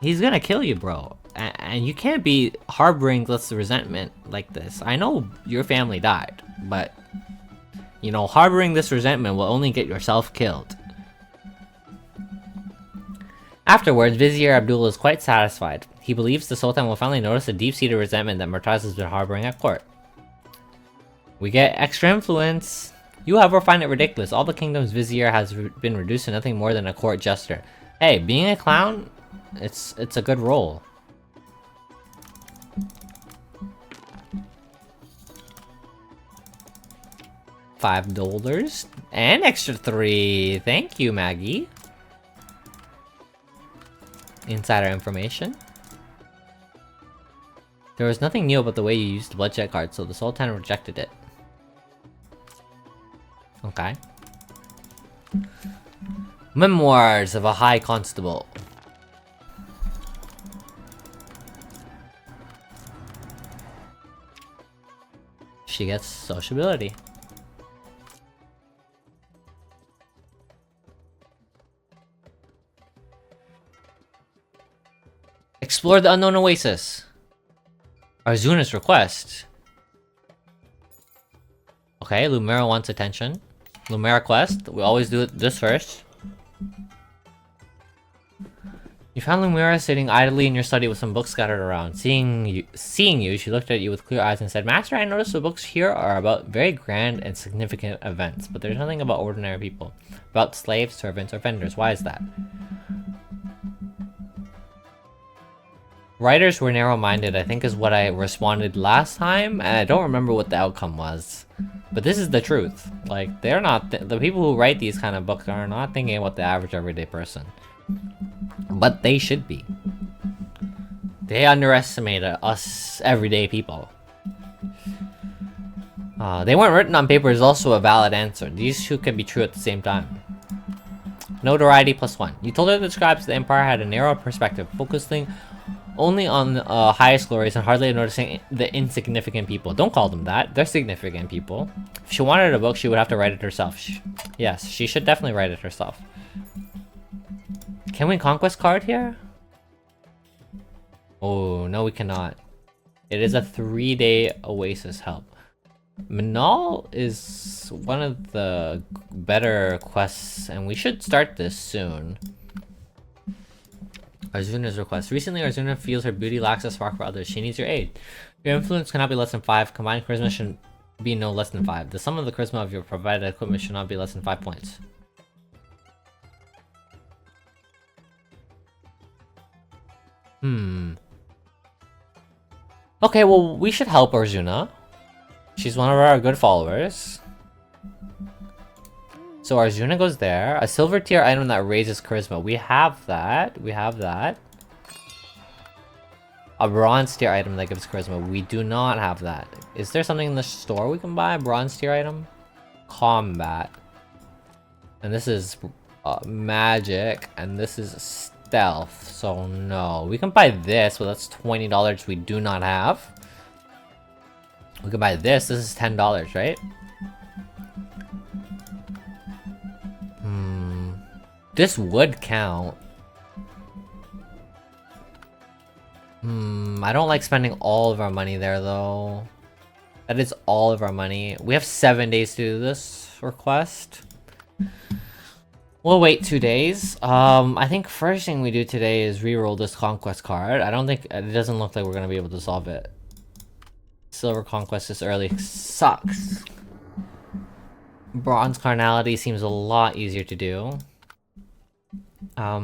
he's gonna kill you, bro. And you can't be harboring this resentment like this. I know your family died, but, you know, harboring this resentment will only get yourself killed. Afterwards, Vizier Abdul is quite satisfied. He believes the Sultan will finally notice the deep-seated resentment that Murtaz has been harboring at court. We get extra influence. You, however, find it ridiculous. All the kingdom's Vizier has been reduced to nothing more than a court jester. Hey, being a clown, it's a good role. $5 and extra 3. Thank you, Maggie. Insider information. There was nothing new about the way you used the bloodshed card, so the Sultan rejected it. Okay. Memoirs of a High Constable. She gets sociability. Explore the unknown oasis. Arzuna's request. Okay, Lumera wants attention. Lumera quest. We always do this first. You found Lumera sitting idly in your study with some books scattered around. Seeing you, she looked at you with clear eyes and said, "Master, I noticed the books here are about very grand and significant events, but there's nothing about ordinary people. About slaves, servants, or vendors. Why is that?" Writers were narrow-minded, I think is what I responded last time, and I don't remember what the outcome was. But this is the truth. Like, they're not... the people who write these kind of books are not thinking about the average everyday person. But they should be. They underestimate us everyday people. They weren't written on paper is also a valid answer. These two can be true at the same time. Notoriety +1. You told her that the scribes of the Empire had a narrow perspective, focusing only on the highest glories and hardly noticing the insignificant people. Don't call them that. They're significant people. If she wanted a book, she would have to write it herself. Yes, she should definitely write it herself. Can we conquest card here? Oh, no we cannot. It is a 3-day oasis help. Manal is one of the better quests, and we should start this soon. Arzuna's request. Recently, Arzuna feels her beauty lacks a spark for others. She needs your aid. Your influence cannot be less than 5. Combined charisma should be no less than 5. The sum of the charisma of your provided equipment should not be less than 5 points. Okay, well, we should help Arzuna. She's one of our good followers. So Arzuna goes there. A silver tier item that raises charisma. We have that. We have that. A bronze tier item that gives charisma. We do not have that. Is there something in the store we can buy? A bronze tier item? Combat. And this is magic. And this is stealth. So no. We can buy this, but that's $20 we do not have. We can buy this. This is $10, right? This would count. I don't like spending all of our money there though. That is all of our money. We have 7 days to do this request. We'll wait 2 days. I think first thing we do today is re-roll this conquest card. I don't think it doesn't look like we're gonna be able to solve it. Silver conquest this early sucks. Bronze carnality seems a lot easier to do. I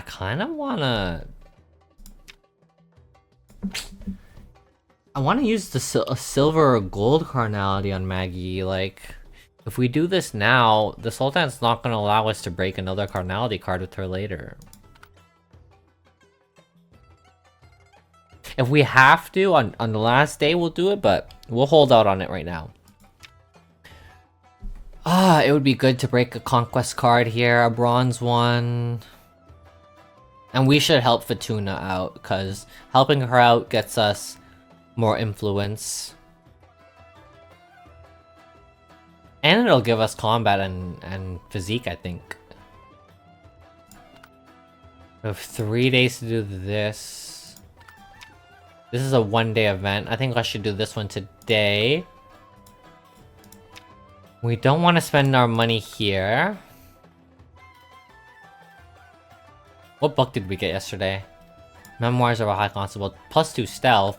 kind of wanna... I want to use the silver or gold carnality on Maggie. Like, if we do this now, the Sultan's not going to allow us to break another carnality card with her later. If we have to, on the last day, we'll do it, but we'll hold out on it right now. It would be good to break a conquest card here, a bronze one. And we should help Fatuna out, because helping her out gets us more influence. And it'll give us combat and physique, I think. We have 3 days to do this. This is a 1-day event. I think I should do this one today. We don't want to spend our money here. What book did we get yesterday? Memoirs of a High Constable. +2 stealth.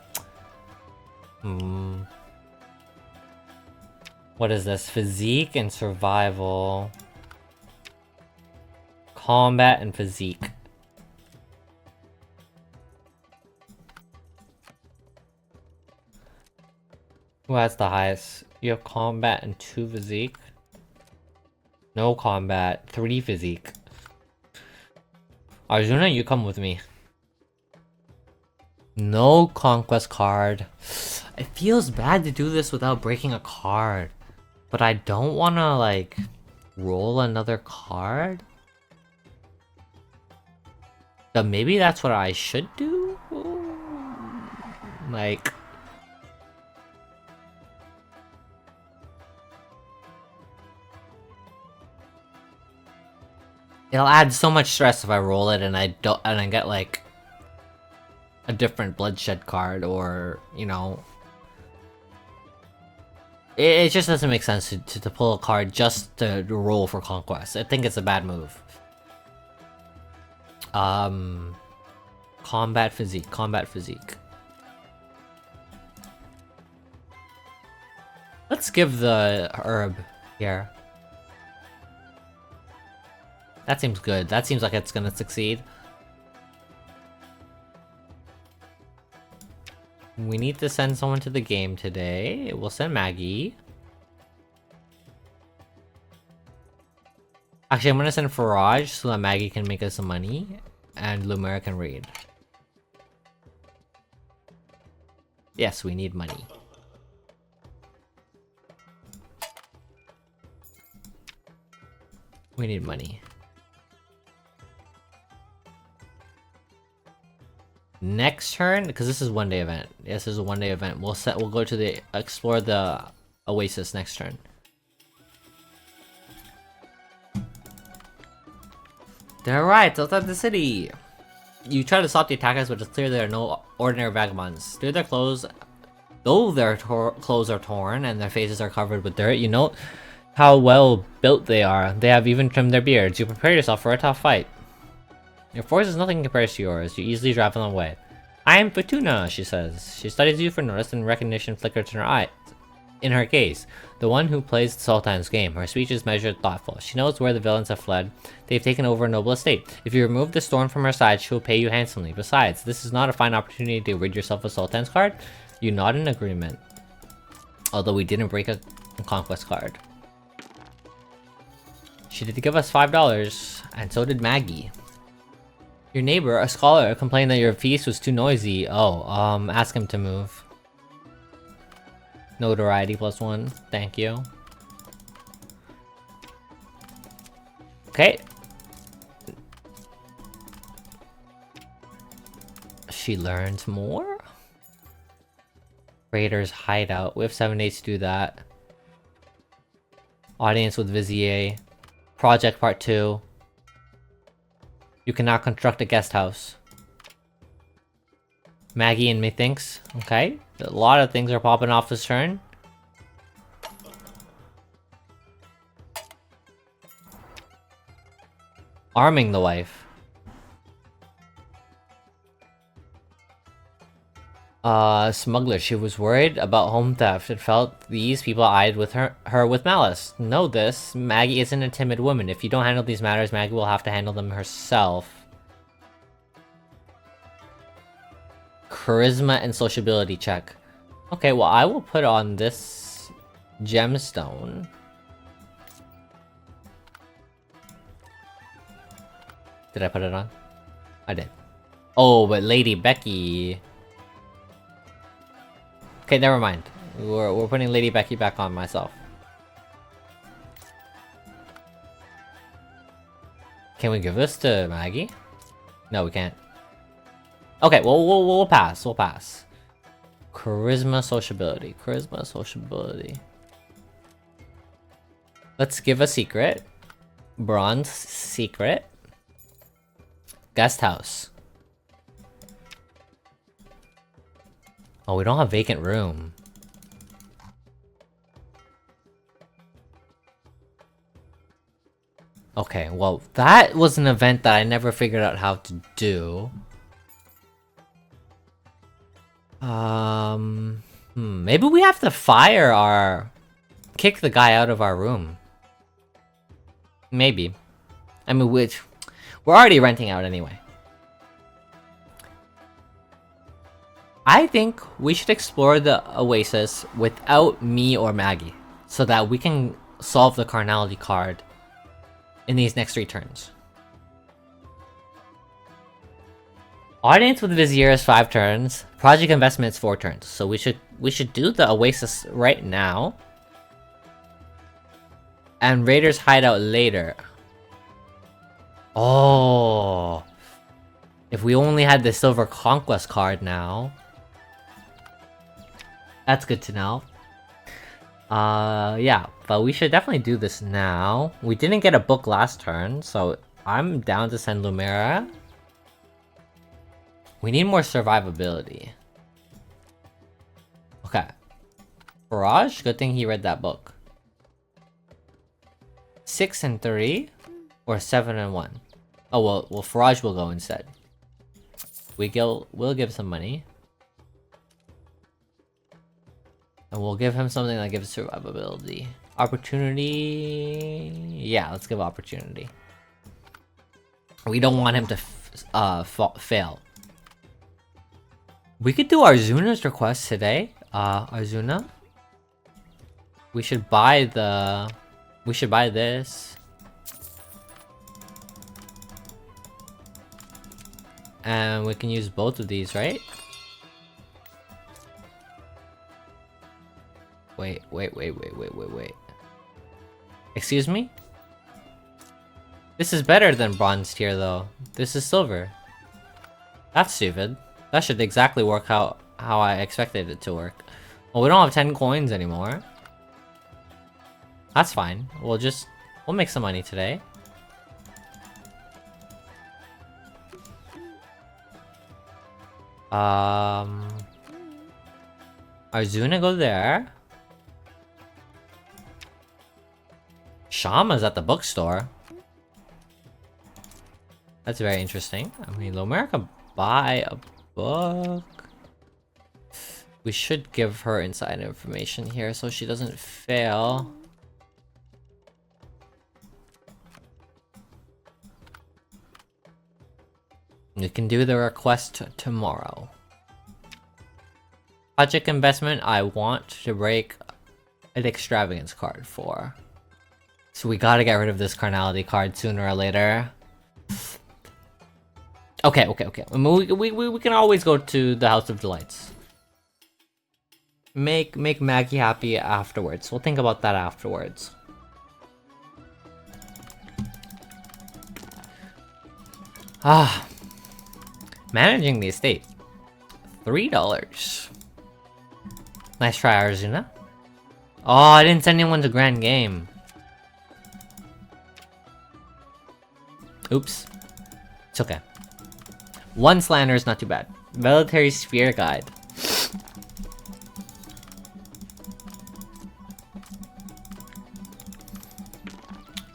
What is this? Physique and survival. Combat and physique. Who has the highest? You have combat and 2 physique. No combat, 3 physique. Arjuna, you come with me. No conquest card. It feels bad to do this without breaking a card. But I don't wanna, like, roll another card? So maybe that's what I should do? Like... It'll add so much stress if I roll it and I get, like, a different bloodshed card, or, you know... It just doesn't make sense to pull a card just to roll for conquest. I think it's a bad move. Combat physique. Let's give the herb here. That seems good. That seems like it's gonna succeed. We need to send someone to the game today. We'll send Maggie. Actually, I'm gonna send Faraj so that Maggie can make us some money and Lumera can raid. Yes, we need money. We need money. Next turn, because this is a one-day event. Yes, this is a one-day event. We'll go to the explore the oasis next turn. They're right, outside the city. You try to stop the attackers, but it's clear there are no ordinary vagabonds. Though their clothes are torn and their faces are covered with dirt, you note how well built they are. They have even trimmed their beards. You prepare yourself for a tough fight. Your force is nothing compared to yours. You easily drive them away. I am Fortuna, she says. She studies you for notice, and recognition flickers in her eye. In her gaze, the one who plays the Sultans game. Her speech is measured, thoughtful. She knows where the villains have fled. They've taken over a noble estate. If you remove the storm from her side, she will pay you handsomely. Besides, this is not a fine opportunity to rid yourself of Sultan's card. You nod in agreement. Although we didn't break a conquest card. She did give us $5, and so did Maggie. Your neighbor, a scholar, complained that your feast was too noisy. Oh, ask him to move. Notoriety +1. Thank you. Okay. She learns more? Raiders hideout. We have 7 days to do that. Audience with Vizier. Project Part 2. You can now construct a guest house. Maggie and methinks. Okay. A lot of things are popping off this turn. Arming the wife. Smuggler. She was worried about home theft and felt these people eyed with her with malice. Know this, Maggie isn't a timid woman. If you don't handle these matters, Maggie will have to handle them herself. Charisma and sociability check. Okay, well, I will put on this gemstone. Did I put it on? I did. Oh, but Lady Becky... Okay, never mind. We're putting Lady Becky back on myself. Can we give this to Maggie? No, we can't. Okay, well, we'll pass. We'll pass. Charisma, sociability. Charisma, sociability. Let's give a secret. Bronze secret. Guest house. Oh, we don't have vacant room. Okay, well, that was an event that I never figured out how to do. Maybe we have to fire our... kick the guy out of our room. Maybe. I mean, we're already renting out anyway. I think we should explore the oasis without me or Maggie, so that we can solve the carnality card in these next 3 turns. Audience with Vizier is 5 turns. Project investment is 4 turns. So we should do the Oasis right now. And Raiders Hideout later. Oh. If we only had the Silver Conquest card now. That's good to know. Yeah, but we should definitely do this now. We didn't get a book last turn, so I'm down to send Lumera. We need more survivability. Okay. Barrage? Good thing he read that book. 6 and 3? Or 7 and 1? Oh, well Faraj will go instead. We'll give some money. And we'll give him something that gives survivability. Opportunity... Yeah, let's give opportunity. We don't want him to fail. We could do Arzuna's request today. Arzuna? We should buy the... We should buy this. And we can use both of these, right? Wait. Excuse me? This is better than bronze tier though. This is silver. That's stupid. That should exactly work how I expected it to work. Well, we don't have 10 coins anymore. That's fine. We'll make some money today. Arzuna go there. Shama's at the bookstore. That's very interesting. I mean, Lomerica can buy a book. We should give her inside information here so she doesn't fail. We can do the request tomorrow. Project investment, I want to break an extravagance card for. So we gotta get rid of this carnality card sooner or later. Okay. I mean, we can always go to the House of Delights. Make Maggie happy afterwards. We'll think about that afterwards. Managing the estate. $3. Nice try, Arzuna. Oh, I didn't send anyone to Grand Game. Oops. It's okay. 1 slander is not too bad. Military Sphere Guide.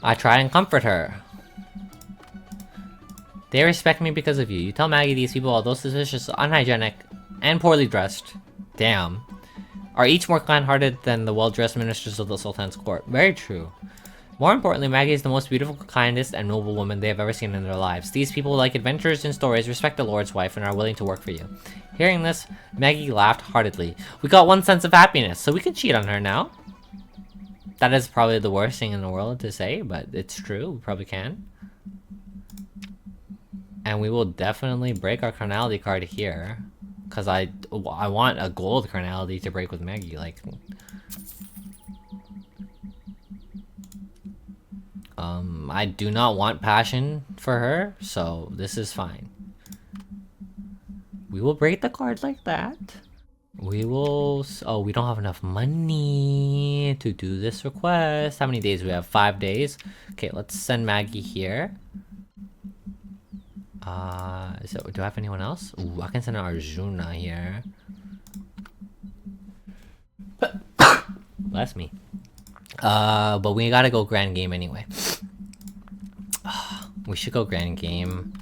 I try and comfort her. They respect me because of you. You tell Maggie these people, although suspicious, unhygienic, and poorly dressed, damn, are each more kind-hearted than the well-dressed ministers of the Sultan's court. Very true. More importantly, Maggie is the most beautiful, kindest, and noble woman they have ever seen in their lives. These people like adventures and stories, respect the Lord's wife, and are willing to work for you. Hearing this, Maggie laughed heartedly. We got 1 sense of happiness, so we can cheat on her now. That is probably the worst thing in the world to say, but it's true. We probably can. And we will definitely break our carnality card here. Because I want a gold carnality to break with Maggie, like... I do not want passion for her, so this is fine. We will break the card like that. We will... Oh, we don't have enough money to do this request. How many days do we have? 5 days. Okay, let's send Maggie here. So do I have anyone else? Ooh, I can send Arjuna here. Bless me. But we gotta go Grand Game anyway. We should go Grand Game.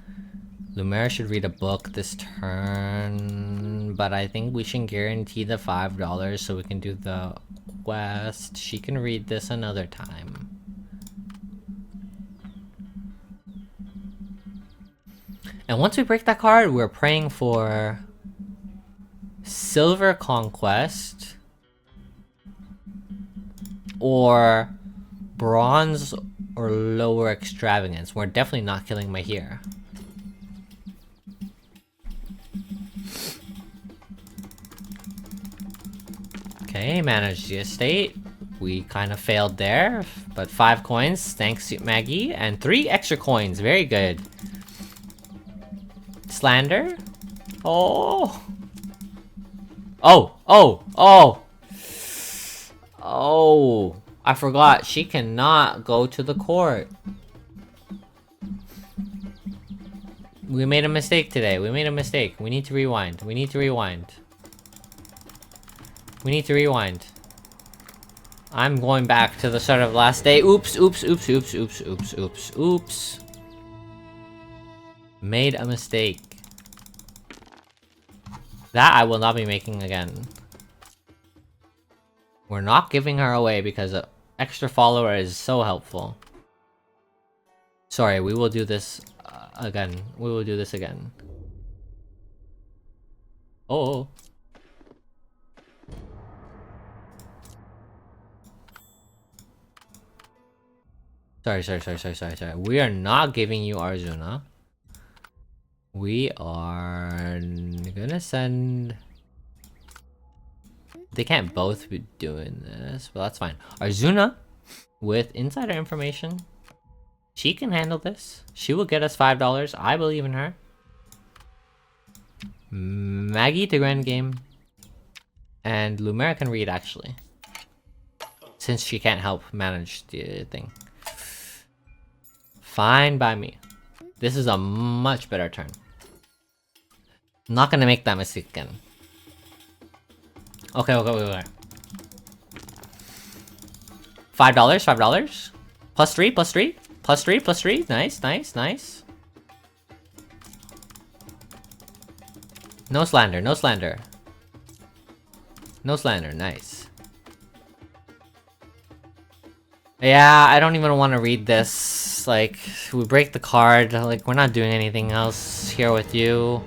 Lumera should read a book this turn, but I think we should guarantee the $5 so we can do the quest. She can read this another time. And once we break that card, we're praying for Silver Conquest or Bronze or lower Extravagance. We're definitely not killing Mahir. Okay, manage the estate. We kind of failed there, but 5 coins, thanks to Maggie, and 3 extra coins, very good. Slander? Oh! Oh! Oh! Oh! Oh! I forgot, she cannot go to the court. We made a mistake today, we made a mistake. We need to rewind, we need to rewind. We need to rewind. I'm going back to the start of last day. Oops, oops, oops, oops, oops, oops, oops, oops. Made a mistake. That I will not be making again. We're not giving her away because an extra follower is so helpful. Sorry, we will do this again. We will do this again. Oh. Sorry. We are not giving you Arzuna. We are gonna send... They can't both be doing this, but that's fine. Arzuna, with insider information, she can handle this. She will get us $5. I believe in her. Maggie to Grand Game. And Lumera can read, actually. Since she can't help manage the thing. Fine by me. This is a much better turn. Not gonna make that mistake again. Okay. $5, $5. Plus 3, plus 3. Plus 3, plus 3. Nice. No slander, no slander. No slander, nice. Yeah, I don't even want to read this. Like, we break the card. Like, we're not doing anything else here with you.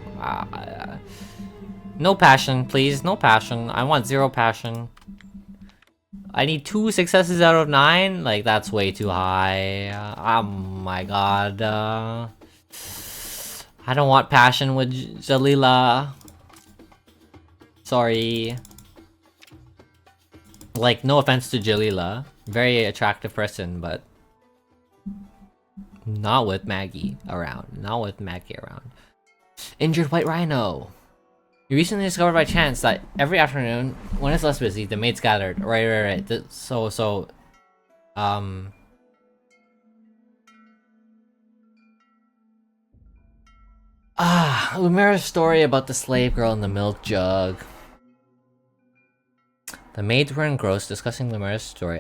No passion, please. No passion. I want 0 passion. I need 2 successes out of 9? Like, that's way too high. Oh my god. I don't want passion with Jalila. Sorry. Like, no offense to Jalila. Very attractive person, but... not with Maggie around. Not with Maggie around. Injured White Rhino. You recently discovered by chance that every afternoon, when it's less busy, the maids gathered. Right. Lumera's story about the slave girl and the milk jug. The maids were engrossed discussing Lumera's story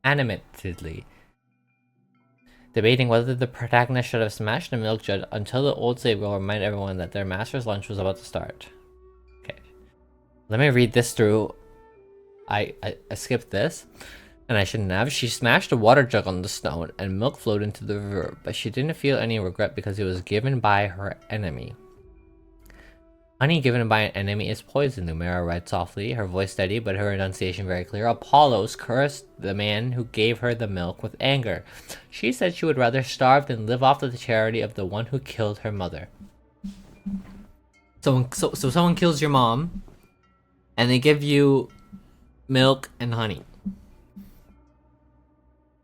animatedly, debating whether the protagonist should have smashed the milk jug until the old slave girl reminded everyone that their master's lunch was about to start. Okay. Let me read this through. I skipped this, and I shouldn't have. She smashed a water jug on the stone, and milk flowed into the river, but she didn't feel any regret because it was given by her enemy. Honey given by an enemy is poison, Lumera read softly, her voice steady but her enunciation very clear. Apollos cursed the man who gave her the milk with anger. She said she would rather starve than live off of the charity of the one who killed her mother. So someone kills your mom, and they give you milk and honey.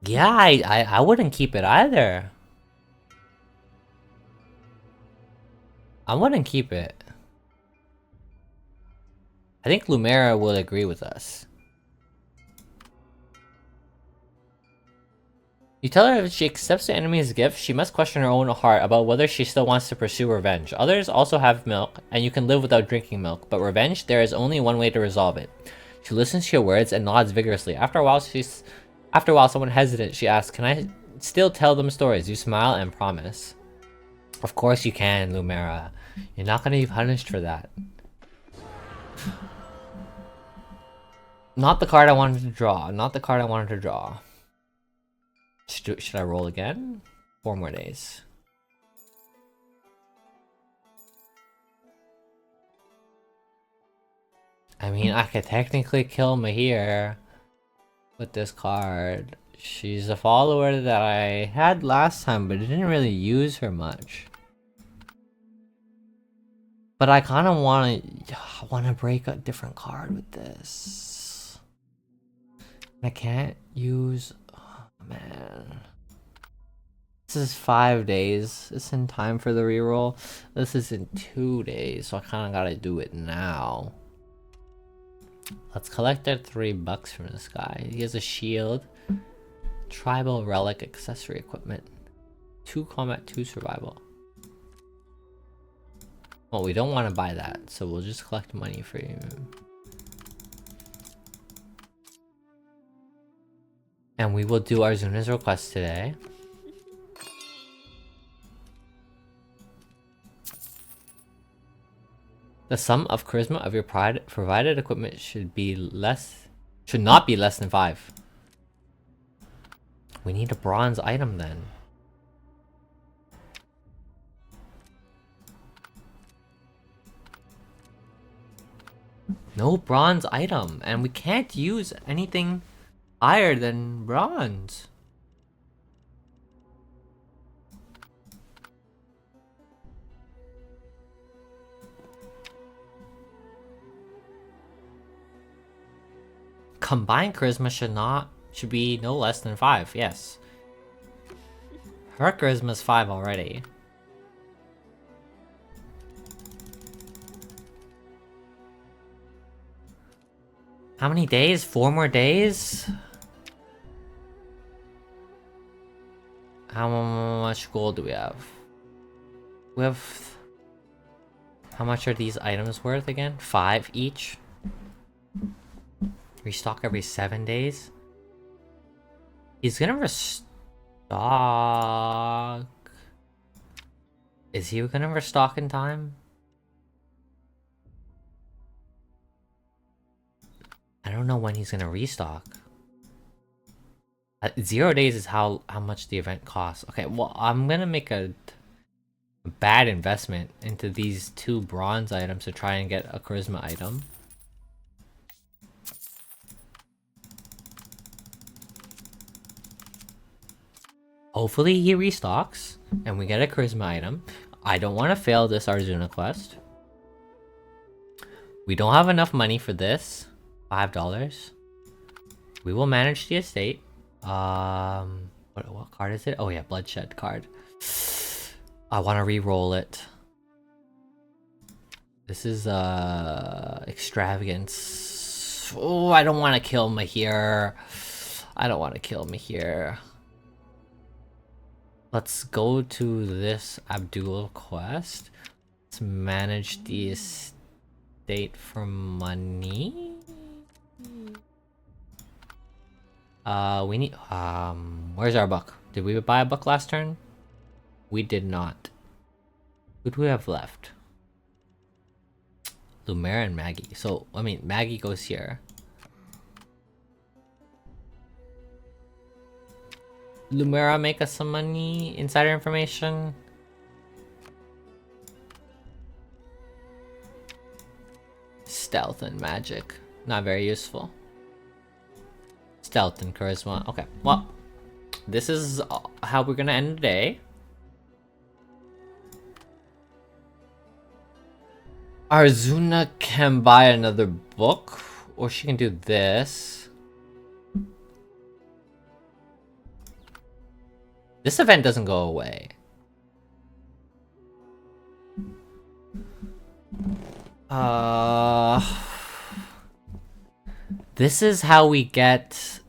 Yeah, I wouldn't keep it either. I wouldn't keep it. I think Lumera will agree with us. You tell her if she accepts the enemy's gift, she must question her own heart about whether she still wants to pursue revenge. Others also have milk, and you can live without drinking milk, but revenge, there is only one way to resolve it. She listens to your words and nods vigorously. After a while, someone hesitant, she asks, "Can I still tell them stories?" You smile and promise. Of course you can, Lumera. You're not gonna be punished for that. Not the card I wanted to draw. Not the card I wanted to draw. Should I roll again? 4 more days. I mean, I could technically kill Mahir with this card. She's a follower that I had last time, but I didn't really use her much. But I kind of want to break a different card with this. I can't use... Oh, man. This is 5 days. It's in time for the reroll. This is in 2 days, so I kind of gotta do it now. Let's collect that $3 from this guy. He has a shield. Tribal relic accessory equipment. 2 combat, 2 survival. Well, we don't want to buy that, so we'll just collect money for you. And we will do Arzuna's request today. The sum of charisma of your provided equipment should not be less than 5. We need a bronze item then. No bronze item, and we can't use anything higher than bronze. Combined charisma should be no less than 5, yes. Her charisma is 5 already. How many days? 4 more days? How much gold do we have? We have... How much are these items worth again? 5 each? Restock every 7 days? He's gonna restock... Is he gonna restock in time? I don't know when he's gonna restock. 0 days is how much the event costs. Okay, well, I'm gonna make a bad investment into these 2 bronze items to try and get a charisma item. Hopefully he restocks and we get a charisma item. I don't want to fail this Arzuna quest. We don't have enough money for this. $5. We will manage the estate. What card is it? Oh yeah, bloodshed card. I want to re-roll it. This is extravagance. Oh, I don't want to kill Mahir. I don't want to kill Mahir. Let's go to this Abdul quest. Let's manage the estate for money. We need where's our buck? Did we buy a buck last turn? We did not. Who do we have left? Lumera and Maggie. So I mean Maggie goes here. Lumera, make us some money. Insider information. Stealth and magic. Not very useful. Stealth and charisma. Okay, well, this is how we're gonna end the day. Arzuna can buy another book, or she can do this. This event doesn't go away. This is how we get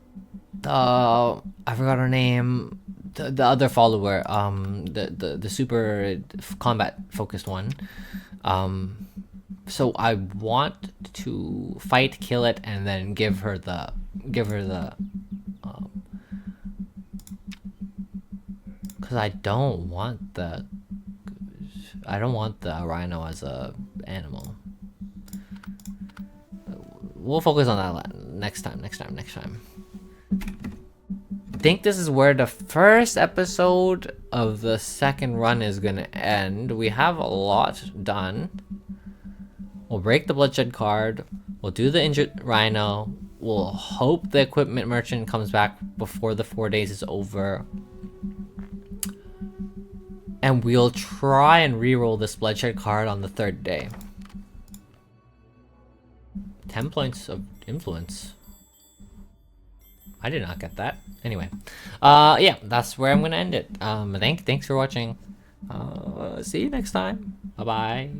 the I forgot her name. The other follower, the super combat focused one. So I want to fight, kill it, and then give her the because I don't want the rhino as a animal. We'll focus on that next time. I think this is where the first episode of the second run is gonna end. We have a lot done. We'll break the bloodshed card. We'll do the injured rhino. We'll hope the equipment merchant comes back before the 4 days is over. And we'll try and reroll this bloodshed card on the 3rd day. 10 points of influence. I did not get that. Anyway, yeah, that's where I'm gonna end it. Thanks for watching. See you next time. Bye bye.